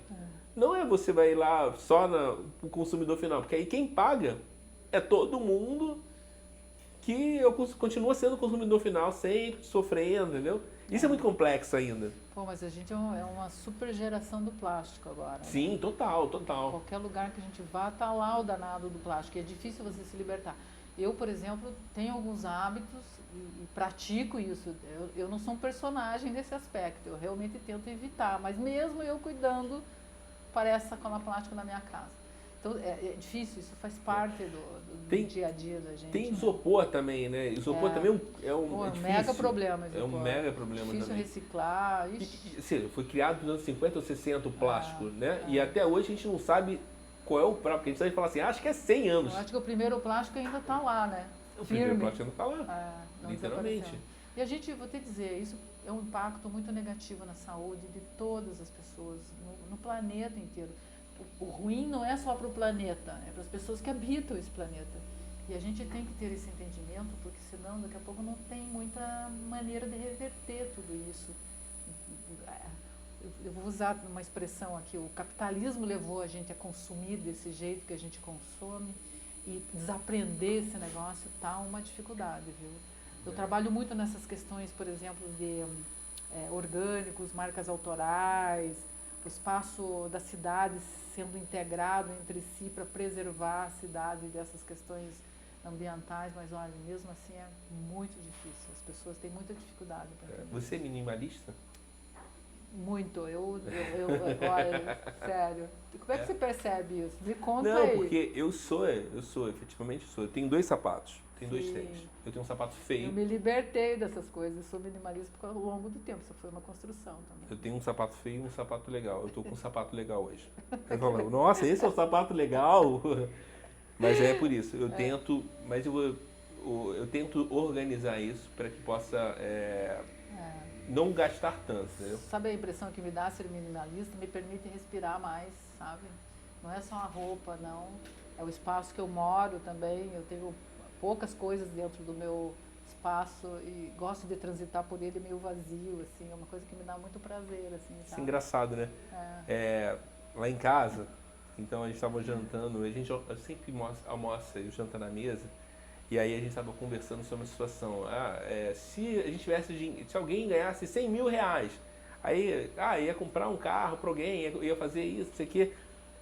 Não é você vai ir lá só no consumidor final, porque aí quem paga é todo mundo que continua sendo consumidor final, sempre sofrendo, entendeu? Isso é muito complexo ainda. Pô, mas a gente é uma super geração do plástico agora. Sim, né? Total. Qualquer lugar que a gente vá, tá lá o danado do plástico. E é difícil você se libertar. Eu, por exemplo, tenho alguns hábitos e pratico isso. Eu não sou um personagem nesse aspecto. Eu realmente tento evitar. Mas mesmo eu cuidando, parece sacola plástica na minha casa. Então, é difícil, isso faz parte do dia a dia da gente. Tem né? isopor também, né? Isopor também é um Pô, difícil. mega problema, É um mega problema difícil também. reciclar. Assim, foi criado nos anos 50 ou 60 o plástico, né? E até hoje a gente não sabe qual é o próprio, porque a gente sabe falar assim, acho que é 100 anos. Eu acho que o primeiro plástico ainda está lá, né? O primeiro plástico ainda está lá, não literalmente. desapareceu. E a gente, vou te dizer, isso é um impacto muito negativo na saúde de todas as pessoas, no planeta inteiro. O ruim não é só para o planeta, é para as pessoas que habitam esse planeta. E a gente tem que ter esse entendimento, porque senão daqui a pouco não tem muita maneira de reverter tudo isso. Eu vou usar uma expressão aqui, o capitalismo levou a gente a consumir desse jeito que a gente consome e desaprender esse negócio está uma dificuldade, viu? Eu trabalho muito nessas questões, por exemplo, de orgânicos, marcas autorais, o espaço da cidade sendo integrado entre si para preservar a cidade dessas questões ambientais, mas olha, mesmo assim é muito difícil, as pessoas têm muita dificuldade para entender. Você é minimalista? Muito, olha, sério. E como é que você percebe isso? Me conta Não, aí. porque eu sou, efetivamente sou. Eu tenho 2 sapatos, tenho 2 tênis. Eu tenho um sapato feio. Eu me libertei dessas coisas, sou minimalista ao longo do tempo, isso foi uma construção também. Eu tenho um sapato feio e um sapato legal. Eu tô com um sapato legal hoje. Eu falo, nossa, esse é o sapato legal. Mas é por isso. Eu tento, mas eu tento organizar isso para que possa não gastar tanto, entendeu? Sabe a impressão que me dá ser minimalista? Me permite respirar mais, sabe? Não é só a roupa, não. É o espaço que eu moro também. Eu tenho poucas coisas dentro do meu espaço e gosto de transitar por ele meio vazio, assim. É uma coisa que me dá muito prazer, assim, sabe? Isso é engraçado, né? Lá em casa, então a gente estava jantando, a gente sempre almoça e janta na mesa. E aí a gente estava conversando sobre a situação. Se a gente tivesse, se alguém ganhasse 100 mil reais, aí ia comprar um carro para alguém, ia fazer isso, isso aqui,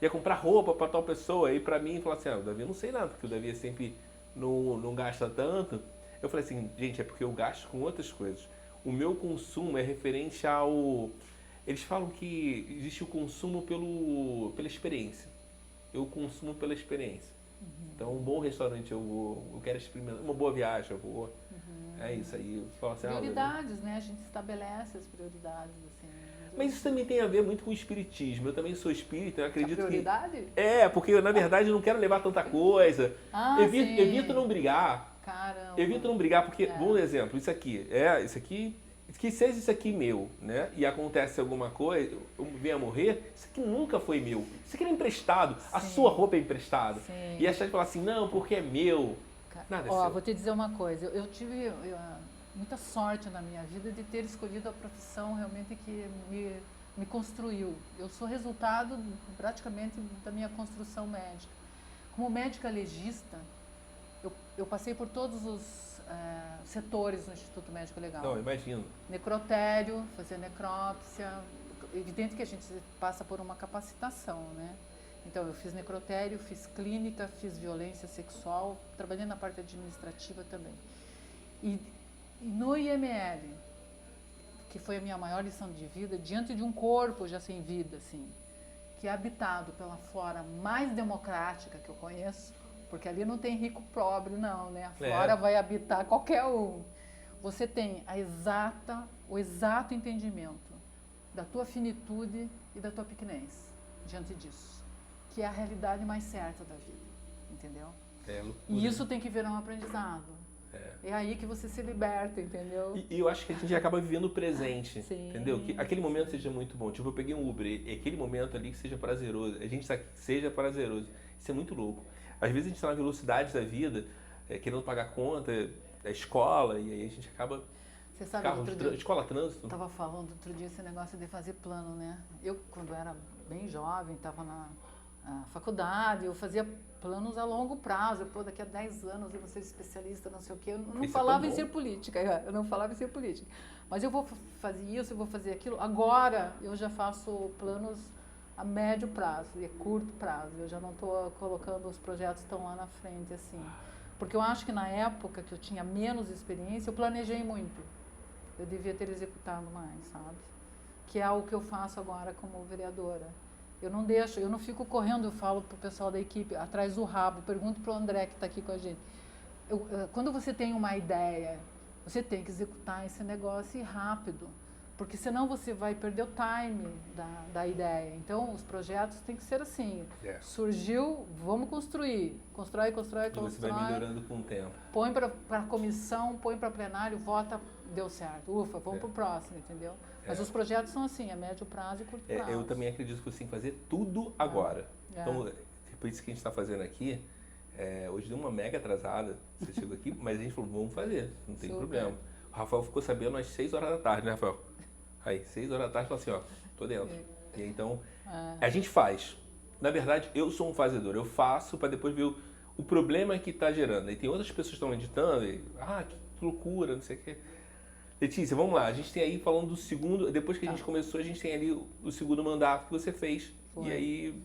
ia comprar roupa para tal pessoa. E para mim, falar assim, o Davi não sei nada, porque o Davi sempre não gasta tanto. Eu falei assim, gente, é porque eu gasto com outras coisas. O meu consumo é referente ao... Eles falam que existe o consumo pela experiência. Eu consumo pela experiência. Então, um bom restaurante eu vou, eu quero experimentar, uma boa viagem eu vou. É isso aí. Eu falo assim, prioridades, né? A gente estabelece as prioridades, assim. Mas isso também tem a ver muito com o espiritismo. Eu também sou espírita, eu acredito prioridade? que... porque eu, na verdade, eu não quero levar tanta coisa. Evito não brigar. Caramba. Evito não brigar, porque, bom exemplo, isso aqui, que seja isso aqui meu, né? E acontece alguma coisa, eu venho a morrer, isso aqui nunca foi meu. Isso aqui é emprestado, a sua roupa é emprestada. E achar de falar assim, não, porque é meu. Nada é seu. Vou te dizer uma coisa, eu tive muita sorte na minha vida de ter escolhido a profissão realmente que me construiu. Eu sou resultado praticamente da minha construção médica. Como médica legista, eu passei por todos os setores no Instituto Médico Legal. Não, imagino. Necrotério, fazer necrópsia. Evidente que a gente passa por uma capacitação, né? Então, eu fiz necrotério, fiz clínica, fiz violência sexual, trabalhei na parte administrativa também. E no IML, que foi a minha maior lição de vida, diante de um corpo já sem vida, assim, que é habitado pela flora mais democrática que eu conheço, porque ali não tem rico pobre, não, né? A flora vai habitar qualquer um. Você tem o exato entendimento da tua finitude e da tua pequenez diante disso, que é a realidade mais certa da vida, entendeu? E isso tem que virar um aprendizado. É aí que você se liberta, entendeu? E eu acho que a gente acaba vivendo o presente, Sim. entendeu? Que aquele momento seja muito bom. Tipo, eu peguei um Uber, e aquele momento ali que seja prazeroso. A gente seja prazeroso. Isso é muito louco. Às vezes a gente está na velocidade da vida, querendo pagar conta, a escola, e aí a gente acaba... Você sabe, escola, trânsito. Eu estava falando outro dia esse negócio de fazer plano, né? Eu, quando era bem jovem, estava na faculdade, eu fazia planos a longo prazo. Daqui a 10 anos eu vou ser especialista, não sei o quê. Eu não falava em ser política, eu não falava em ser política. Mas eu vou fazer isso, eu vou fazer aquilo. Agora eu já faço planos a médio prazo e a curto prazo. Eu já não estou colocando os projetos tão lá na frente, assim. Porque eu acho que na época que eu tinha menos experiência, eu planejei muito. Eu devia ter executado mais, sabe? Que é o que eu faço agora como vereadora. Eu não deixo, eu não fico correndo, eu falo pro pessoal da equipe, atrás do rabo, pergunto pro André que está aqui com a gente. Quando você tem uma ideia, você tem que executar esse negócio rápido, porque senão você vai perder o time da ideia. Então, os projetos têm que ser assim. Surgiu, vamos construir. Constrói. E você vai melhorando com o tempo. Põe para a comissão, põe para plenário, vota, deu certo. Ufa, vamos para o próximo, entendeu? Mas os projetos são assim, a médio prazo e curto prazo. Eu também acredito que você tem que fazer tudo agora. Então, por isso que a gente está fazendo aqui, hoje deu uma mega atrasada, você chegou aqui, mas a gente falou, vamos fazer, não tem problema. O Rafael ficou sabendo às 6 horas da tarde, né, Rafael? Aí, 6 horas da tarde, falou assim, ó, tô dentro. E então, a gente faz. Na verdade, eu sou um fazedor, eu faço para depois ver o problema que está gerando. E tem outras pessoas que estão editando, que loucura, não sei o quê. Letícia, vamos lá, a gente tem aí falando do segundo, depois que a gente começou, a gente tem ali o segundo mandato que você fez. Foi. E aí,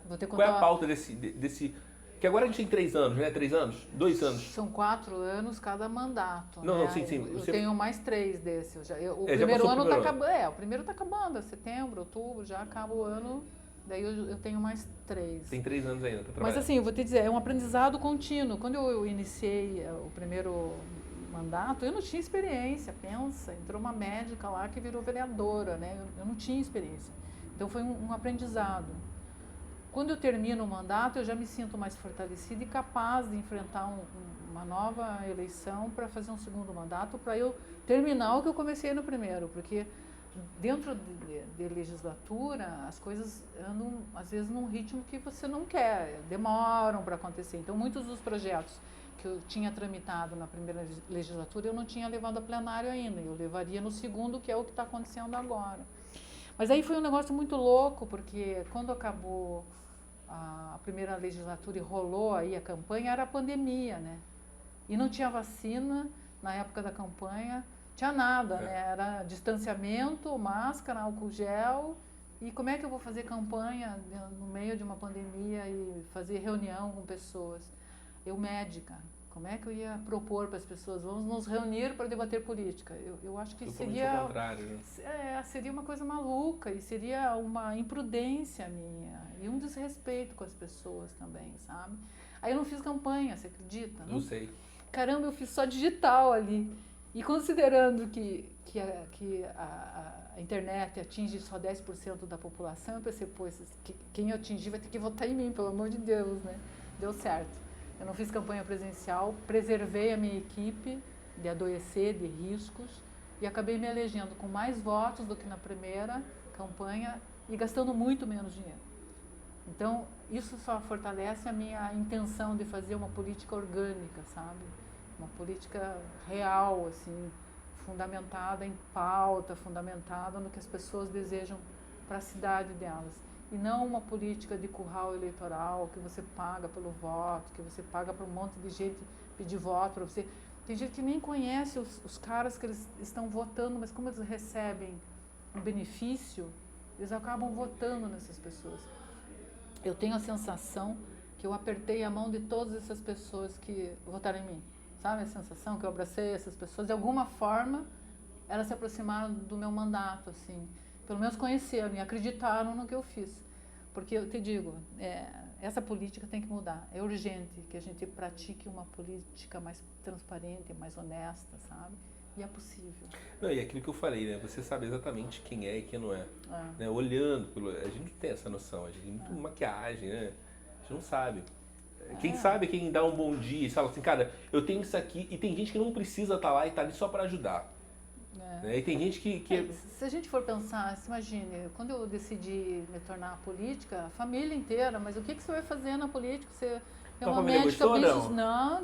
vou ter que qual é a pauta desse... Que agora a gente tem 3 anos, né? 3 anos? 2 anos? São 4 anos cada mandato. Não, né? Sim. Eu tenho mais 3 desse. O primeiro ano está acabando. O primeiro está acabando, setembro, outubro, já acaba o ano. Daí eu tenho mais 3. Tem 3 anos ainda para trabalhar. Mas assim, eu vou te dizer, é um aprendizado contínuo. Quando eu iniciei o primeiro mandato, eu não tinha experiência, pensa. Entrou uma médica lá que virou vereadora, né? Eu não tinha experiência. Então foi um aprendizado. Quando eu termino o mandato, eu já me sinto mais fortalecida e capaz de enfrentar uma nova eleição para fazer um segundo mandato, para eu terminar o que eu comecei no primeiro, porque dentro de legislatura as coisas andam às vezes num ritmo que você não quer, demoram para acontecer. Então muitos dos projetos que eu tinha tramitado na primeira legislatura eu não tinha levado a plenário ainda, eu levaria no segundo, que é o que está acontecendo agora. Mas aí foi um negócio muito louco, porque quando acabou a primeira legislatura e rolou aí a campanha, era a pandemia, né? E não tinha vacina na época da campanha, tinha nada, né? Era distanciamento, máscara, álcool gel. E como é que eu vou fazer campanha no meio de uma pandemia e fazer reunião com pessoas? Eu, médica, como é que eu ia propor para as pessoas? Vamos nos reunir para debater política. Eu acho que seria... ao contrário, né? Seria uma coisa maluca e seria uma imprudência minha e um desrespeito com as pessoas também, sabe? Aí eu não fiz campanha, você acredita? Não sei. Caramba, eu fiz só digital ali. E considerando que a internet atinge só 10% da população, eu pensei, quem eu atingir vai ter que votar em mim, pelo amor de Deus, né? Deu certo. Eu não fiz campanha presencial, preservei a minha equipe de adoecer, de riscos, e acabei me elegendo com mais votos do que na primeira campanha e gastando muito menos dinheiro. Então, isso só fortalece a minha intenção de fazer uma política orgânica, sabe? Uma política real, assim, fundamentada em pauta, fundamentada no que as pessoas desejam para a cidade delas. E não uma política de curral eleitoral, que você paga pelo voto, que você paga para um monte de gente pedir voto para você. Tem gente que nem conhece os caras que eles estão votando, mas como eles recebem um benefício, eles acabam votando nessas pessoas. Eu tenho a sensação que eu apertei a mão de todas essas pessoas que votaram em mim. Sabe a sensação que eu abracei essas pessoas? De alguma forma, elas se aproximaram do meu mandato, assim. Pelo menos conheceram e acreditaram no que eu fiz. Porque eu te digo, essa política tem que mudar. É urgente que a gente pratique uma política mais transparente, mais honesta, sabe? E é possível. Não, e aquilo que eu falei, né? Você sabe exatamente quem é e quem não é. Né? Olhando, a gente não tem essa noção, a gente tem muito maquiagem, né? A gente não sabe. Quem sabe é quem dá um bom dia e fala assim, cara, eu tenho isso aqui, e tem gente que não precisa estar lá e está ali só para ajudar. E tem gente que... Se a gente for pensar, se imagine, quando eu decidi me tornar política, a família inteira, mas o que você vai fazer na política? Você é uma médica bem... Não,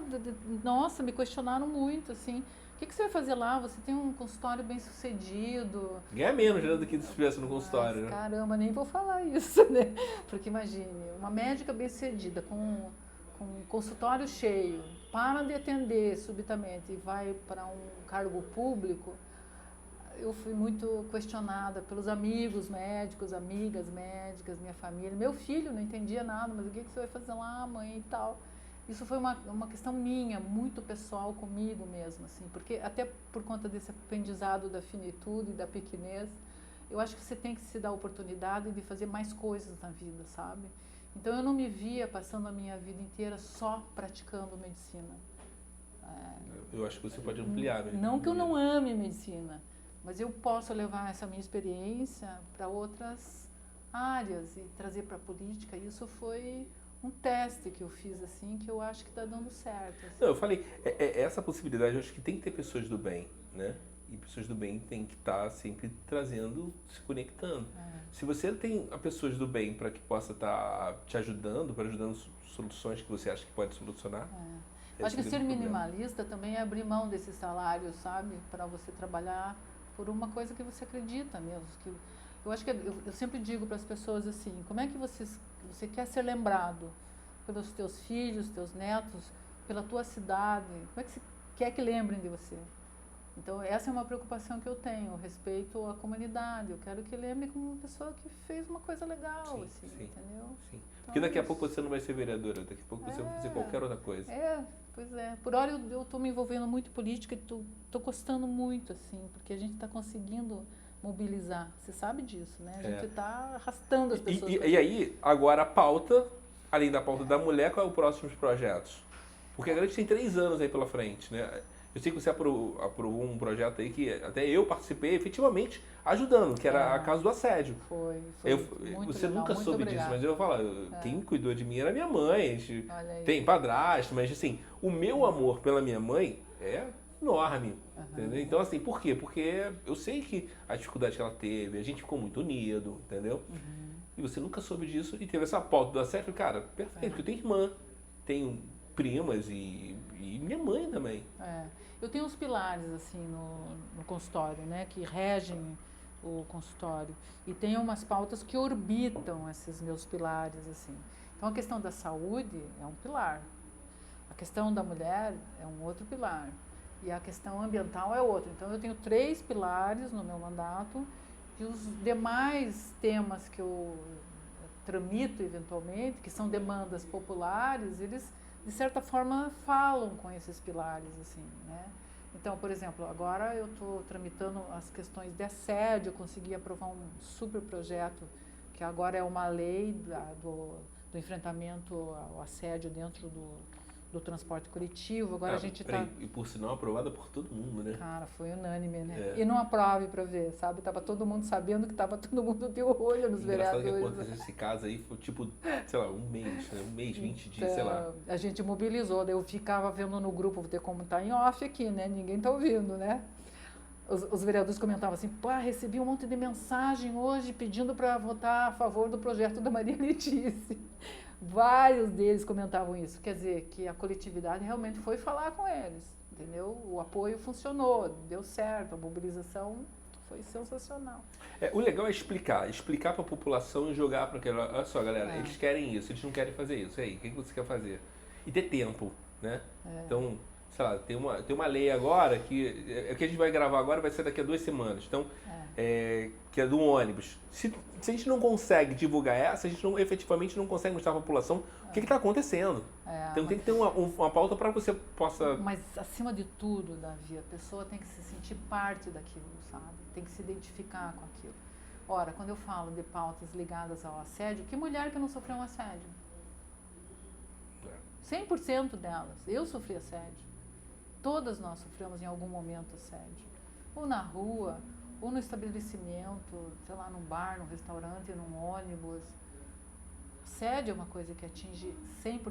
nossa, me questionaram muito, assim. O que você vai fazer lá? Você tem um consultório bem sucedido. Ganha menos, né, do que se estivesse no consultório. Mas, caramba, nem vou falar isso, né? Porque imagine, uma médica bem sucedida, com um consultório cheio, para de atender subitamente e vai para um cargo público. Eu fui muito questionada pelos amigos médicos, amigas médicas, minha família. Meu filho não entendia nada, mas o que você vai fazer lá, mãe, e tal. Isso foi uma questão minha, muito pessoal comigo mesmo, assim, porque até por conta desse aprendizado da finitude e da pequenez, eu acho que você tem que se dar a oportunidade de fazer mais coisas na vida, sabe? Então eu não me via passando a minha vida inteira só praticando medicina. Eu acho que você pode ampliar. Não que eu não ame medicina, mas eu posso levar essa minha experiência para outras áreas e trazer para a política. Isso foi um teste que eu fiz, assim, que eu acho que está dando certo. Assim. Não, eu falei, essa possibilidade, eu acho que tem que ter pessoas do bem, né? E pessoas do bem tem que estar sempre trazendo, se conectando. Se você tem pessoas do bem para que possa estar te ajudando, para ajudando soluções que você acha que pode solucionar. Acho que ser minimalista também é abrir mão desses salários, sabe? Para você trabalhar por uma coisa que você acredita mesmo. Que eu acho que eu sempre digo para as pessoas assim, como é que você quer ser lembrado pelos teus filhos, teus netos, pela tua cidade? Como é que você quer que lembrem de você? Então, essa é uma preocupação que eu tenho, respeito à comunidade. Eu quero que lembre como uma pessoa que fez uma coisa legal, sim, assim, sim, entendeu? Sim. Porque daqui a pouco você não vai ser vereadora, daqui a pouco você vai fazer qualquer outra coisa. Pois é. Por hora eu estou me envolvendo muito em política e estou gostando muito, assim, porque a gente está conseguindo mobilizar. Você sabe disso, né? A gente está arrastando as pessoas. E aí, agora a pauta, além da pauta da mulher, qual é o próximo projetos? Porque a gente tem 3 anos aí pela frente, né? Eu sei que você aprovou um projeto aí que até eu participei efetivamente ajudando, que era a Casa do Assédio. Foi muito você legal, nunca muito soube obrigada. disso, mas eu falo, quem cuidou de mim era minha mãe. A gente tem padrasto, mas assim, o meu amor pela minha mãe é enorme. Entendeu? Então, assim, por quê? Porque eu sei que a dificuldade que ela teve, a gente ficou muito unido, entendeu? E você nunca soube disso e teve essa pauta do assédio, cara, perfeito, eu tenho irmã, tenho primas e minha mãe também. Eu tenho uns pilares assim no consultório, né, que regem o consultório, e tem umas pautas que orbitam esses meus pilares assim. Então a questão da saúde é um pilar, a questão da mulher é um outro pilar e a questão ambiental é outro. Então eu tenho 3 pilares no meu mandato e os demais temas que eu tramito eventualmente, que são demandas populares, eles de certa forma falam com esses pilares, assim, né? Então, por exemplo, agora eu estou tramitando as questões de assédio, eu consegui aprovar um super projeto, que agora é uma lei do enfrentamento ao assédio dentro do transporte coletivo. Agora a gente está... E por sinal aprovada por todo mundo, né? Cara, foi unânime, né? E não aprove para ver, sabe? Tava todo mundo sabendo que tava todo mundo de olho nos vereadores. Engraçado que aconteceu esse caso aí, foi tipo, sei lá, um mês, 20 dias, sei lá. A gente mobilizou, daí eu ficava vendo no grupo, vou ter como estar em off aqui, né? Ninguém tá ouvindo, né? Os vereadores comentavam assim, pá, recebi um monte de mensagem hoje pedindo para votar a favor do projeto da Maria Letícia. Vários deles comentavam isso, quer dizer, que a coletividade realmente foi falar com eles, entendeu? O apoio funcionou, deu certo, a mobilização foi sensacional. O legal é explicar para a população e jogar para aquela, olha só galera, eles querem isso, eles não querem fazer isso, e aí, o que você quer fazer? E ter tempo, né? Então, sei lá, tem uma lei agora que o que a gente vai gravar agora vai ser daqui a 2 semanas. Então, que é do ônibus. Se a gente não consegue divulgar essa, a gente efetivamente não consegue mostrar à população o que está acontecendo. Então tem que ter uma pauta para você possa... Mas acima de tudo, Davi, a pessoa tem que se sentir parte daquilo, sabe? Tem que se identificar com aquilo. Ora, quando eu falo de pautas ligadas ao assédio, que mulher que não sofreu um assédio? 100% delas. Eu sofri assédio. Todas nós sofremos em algum momento assédio. Ou na rua, ou no estabelecimento, sei lá, num bar, num restaurante, num ônibus. Assédio é uma coisa que atinge 100%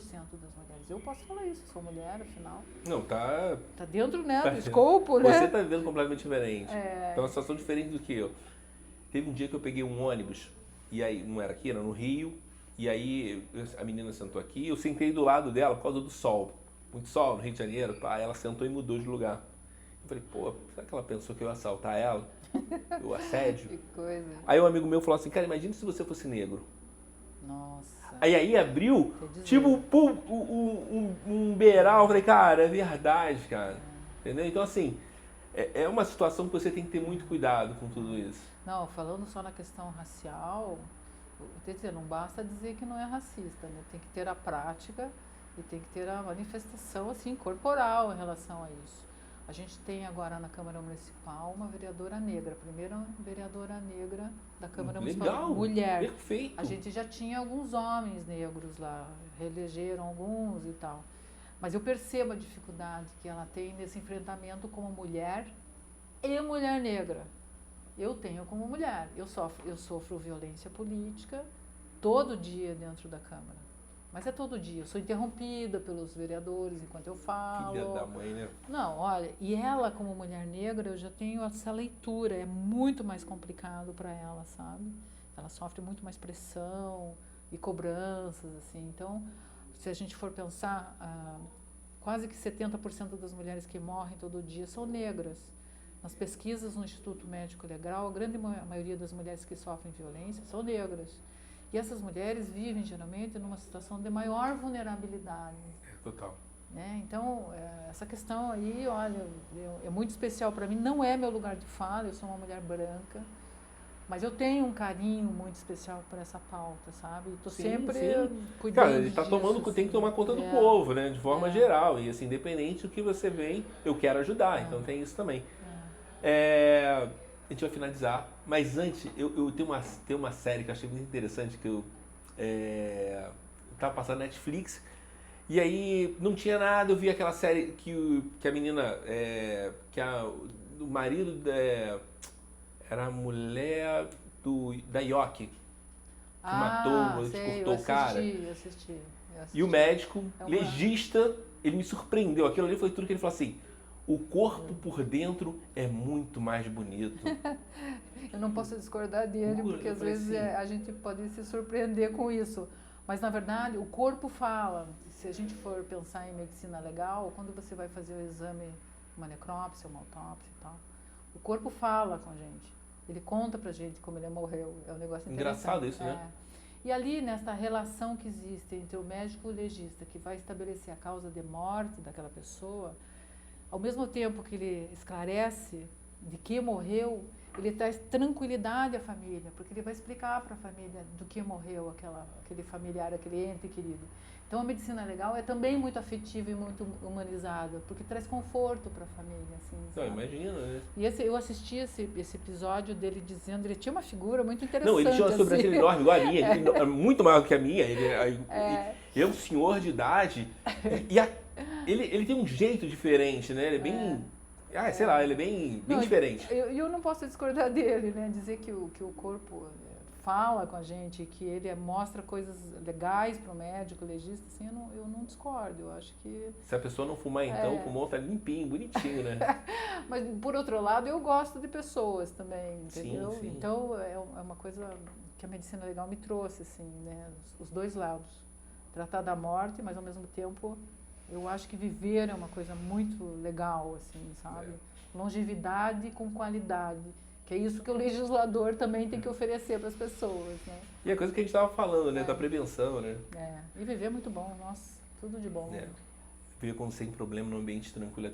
das mulheres. Eu posso falar isso, sou mulher, afinal. Não, tá dentro, né, do escopo, né? Você tá vivendo completamente diferente. É uma situação diferente do que eu. Teve um dia que eu peguei um ônibus, e aí, não era aqui, era no Rio, e aí a menina sentou aqui, eu sentei do lado dela por causa do sol. Muito sol no Rio de Janeiro, ela sentou e mudou de lugar. Eu falei, pô, será que ela pensou que eu ia assaltar ela? O assédio? Que coisa. Aí um amigo meu falou assim, cara, imagina se você fosse negro. Nossa. Aí abriu, tipo, um beiral. Eu falei, cara, é verdade, cara. Entendeu? Então, assim, é uma situação que você tem que ter muito cuidado com tudo isso. Não, falando só na questão racial, quer dizer, não basta dizer que não é racista, né? Tem que ter a prática e tem que ter a manifestação, assim, corporal em relação a isso. A gente tem agora na Câmara Municipal uma vereadora negra, a primeira vereadora negra da Câmara Municipal. Legal, mulher. Perfeito. A gente já tinha alguns homens negros lá, reelegeram alguns e tal. Mas eu percebo a dificuldade que ela tem nesse enfrentamento como mulher e mulher negra. Eu tenho como mulher, eu sofro violência política todo dia dentro da Câmara. Mas é todo dia, eu sou interrompida pelos vereadores enquanto eu falo. Filha da mãe, né? Não, olha, e ela como mulher negra, eu já tenho essa leitura, é muito mais complicado para ela, sabe? Ela sofre muito mais pressão e cobranças, assim. Então, se a gente for pensar, quase que 70% das mulheres que morrem todo dia são negras. Nas pesquisas no Instituto Médico Legal, a grande maioria das mulheres que sofrem violência são negras. E essas mulheres vivem geralmente numa situação de maior vulnerabilidade. Total. Né? Então, essa questão aí, olha, é muito especial para mim. Não é meu lugar de fala, eu sou uma mulher branca, mas eu tenho um carinho muito especial por essa pauta, sabe? Estou sempre cuidando. Cara, ele está tomando, tem que tomar conta do povo, né? De forma geral. E assim, independente do que você vem, eu quero ajudar. Então tem isso também. A gente vai finalizar, mas antes, eu tenho uma série que eu achei muito interessante, que eu tava passando na Netflix, e aí não tinha nada, eu vi aquela série que a menina, o marido era a mulher da Yoki, que matou, cortou o cara. Eu assisti. E o médico, legista, ele me surpreendeu, aquilo ali foi tudo que ele falou assim: o corpo por dentro é muito mais bonito. Eu não posso discordar dele, porque às vezes a gente pode se surpreender com isso. Mas, na verdade, o corpo fala. Se a gente for pensar em medicina legal, quando você vai fazer o exame, uma necrópsia, uma autópsia e tal, o corpo fala com a gente. Ele conta pra gente como ele morreu. É um negócio interessante. Engraçado isso, né? E ali, nessa relação que existe entre o médico e o legista, que vai estabelecer a causa de morte daquela pessoa, ao mesmo tempo que ele esclarece de que morreu, ele traz tranquilidade à família, porque ele vai explicar para a família do que morreu aquele familiar, aquele ente querido. Então a medicina legal é também muito afetiva e muito humanizada, porque traz conforto para a família. Assim, não, imagina, né? E eu assisti esse episódio dele dizendo, ele tinha uma figura muito interessante. Não, ele tinha uma sobrancelha enorme, igual a minha, é muito maior do que a minha. Ele é um senhor de idade ele tem um jeito diferente, né? Ele é bem... sei lá, ele é bem diferente. Eu não posso discordar dele, né? Dizer que o corpo fala com a gente, que ele mostra coisas legais para o médico, legista, assim, eu não discordo. Eu acho que... Se a pessoa não fumar, então, o pulmão tá limpinho, bonitinho, né? Mas, por outro lado, eu gosto de pessoas também, entendeu? Sim. Então, é uma coisa que a medicina legal me trouxe, assim, né? Os dois lados. Tratar da morte, mas, ao mesmo tempo... Eu acho que viver é uma coisa muito legal, assim, sabe? Longevidade com qualidade, que é isso que o legislador também tem que oferecer para as pessoas, né? E a coisa que a gente estava falando, né? Da prevenção, né? E viver é muito bom, nossa, tudo de bom. Viver sem problema num ambiente tranquilo é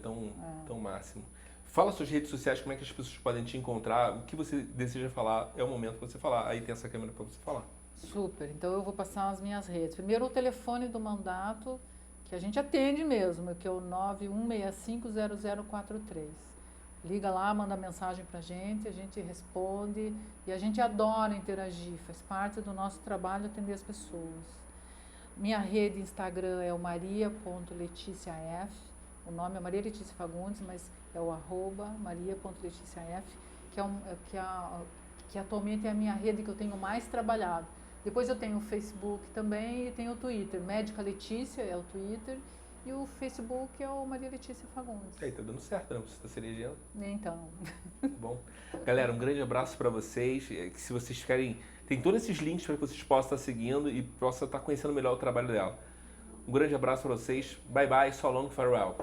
tão máximo. Fala suas redes sociais, como é que as pessoas podem te encontrar, o que você deseja falar, é o momento para você falar. Aí tem essa câmera para você falar. Super, então eu vou passar as minhas redes. Primeiro o telefone do mandato, que a gente atende mesmo, que é o 91650043. Liga lá, manda mensagem pra gente responde e a gente adora interagir, faz parte do nosso trabalho atender as pessoas. Minha rede Instagram é o maria.leticiaf, o nome é Maria Letícia Fagundes, mas é o @maria.leticiaf, que atualmente é a minha rede que eu tenho mais trabalhado. Depois eu tenho o Facebook também e tenho o Twitter. Médica Letícia é o Twitter e o Facebook é o Maria Letícia Fagundes. Aí, tá dando certo, né? Você tá se elegendo. Então. Bom. Galera, um grande abraço para vocês. Que se vocês querem... Tem todos esses links para que vocês possam estar seguindo e possam estar conhecendo melhor o trabalho dela. Um grande abraço para vocês. Bye, bye. So long, farewell.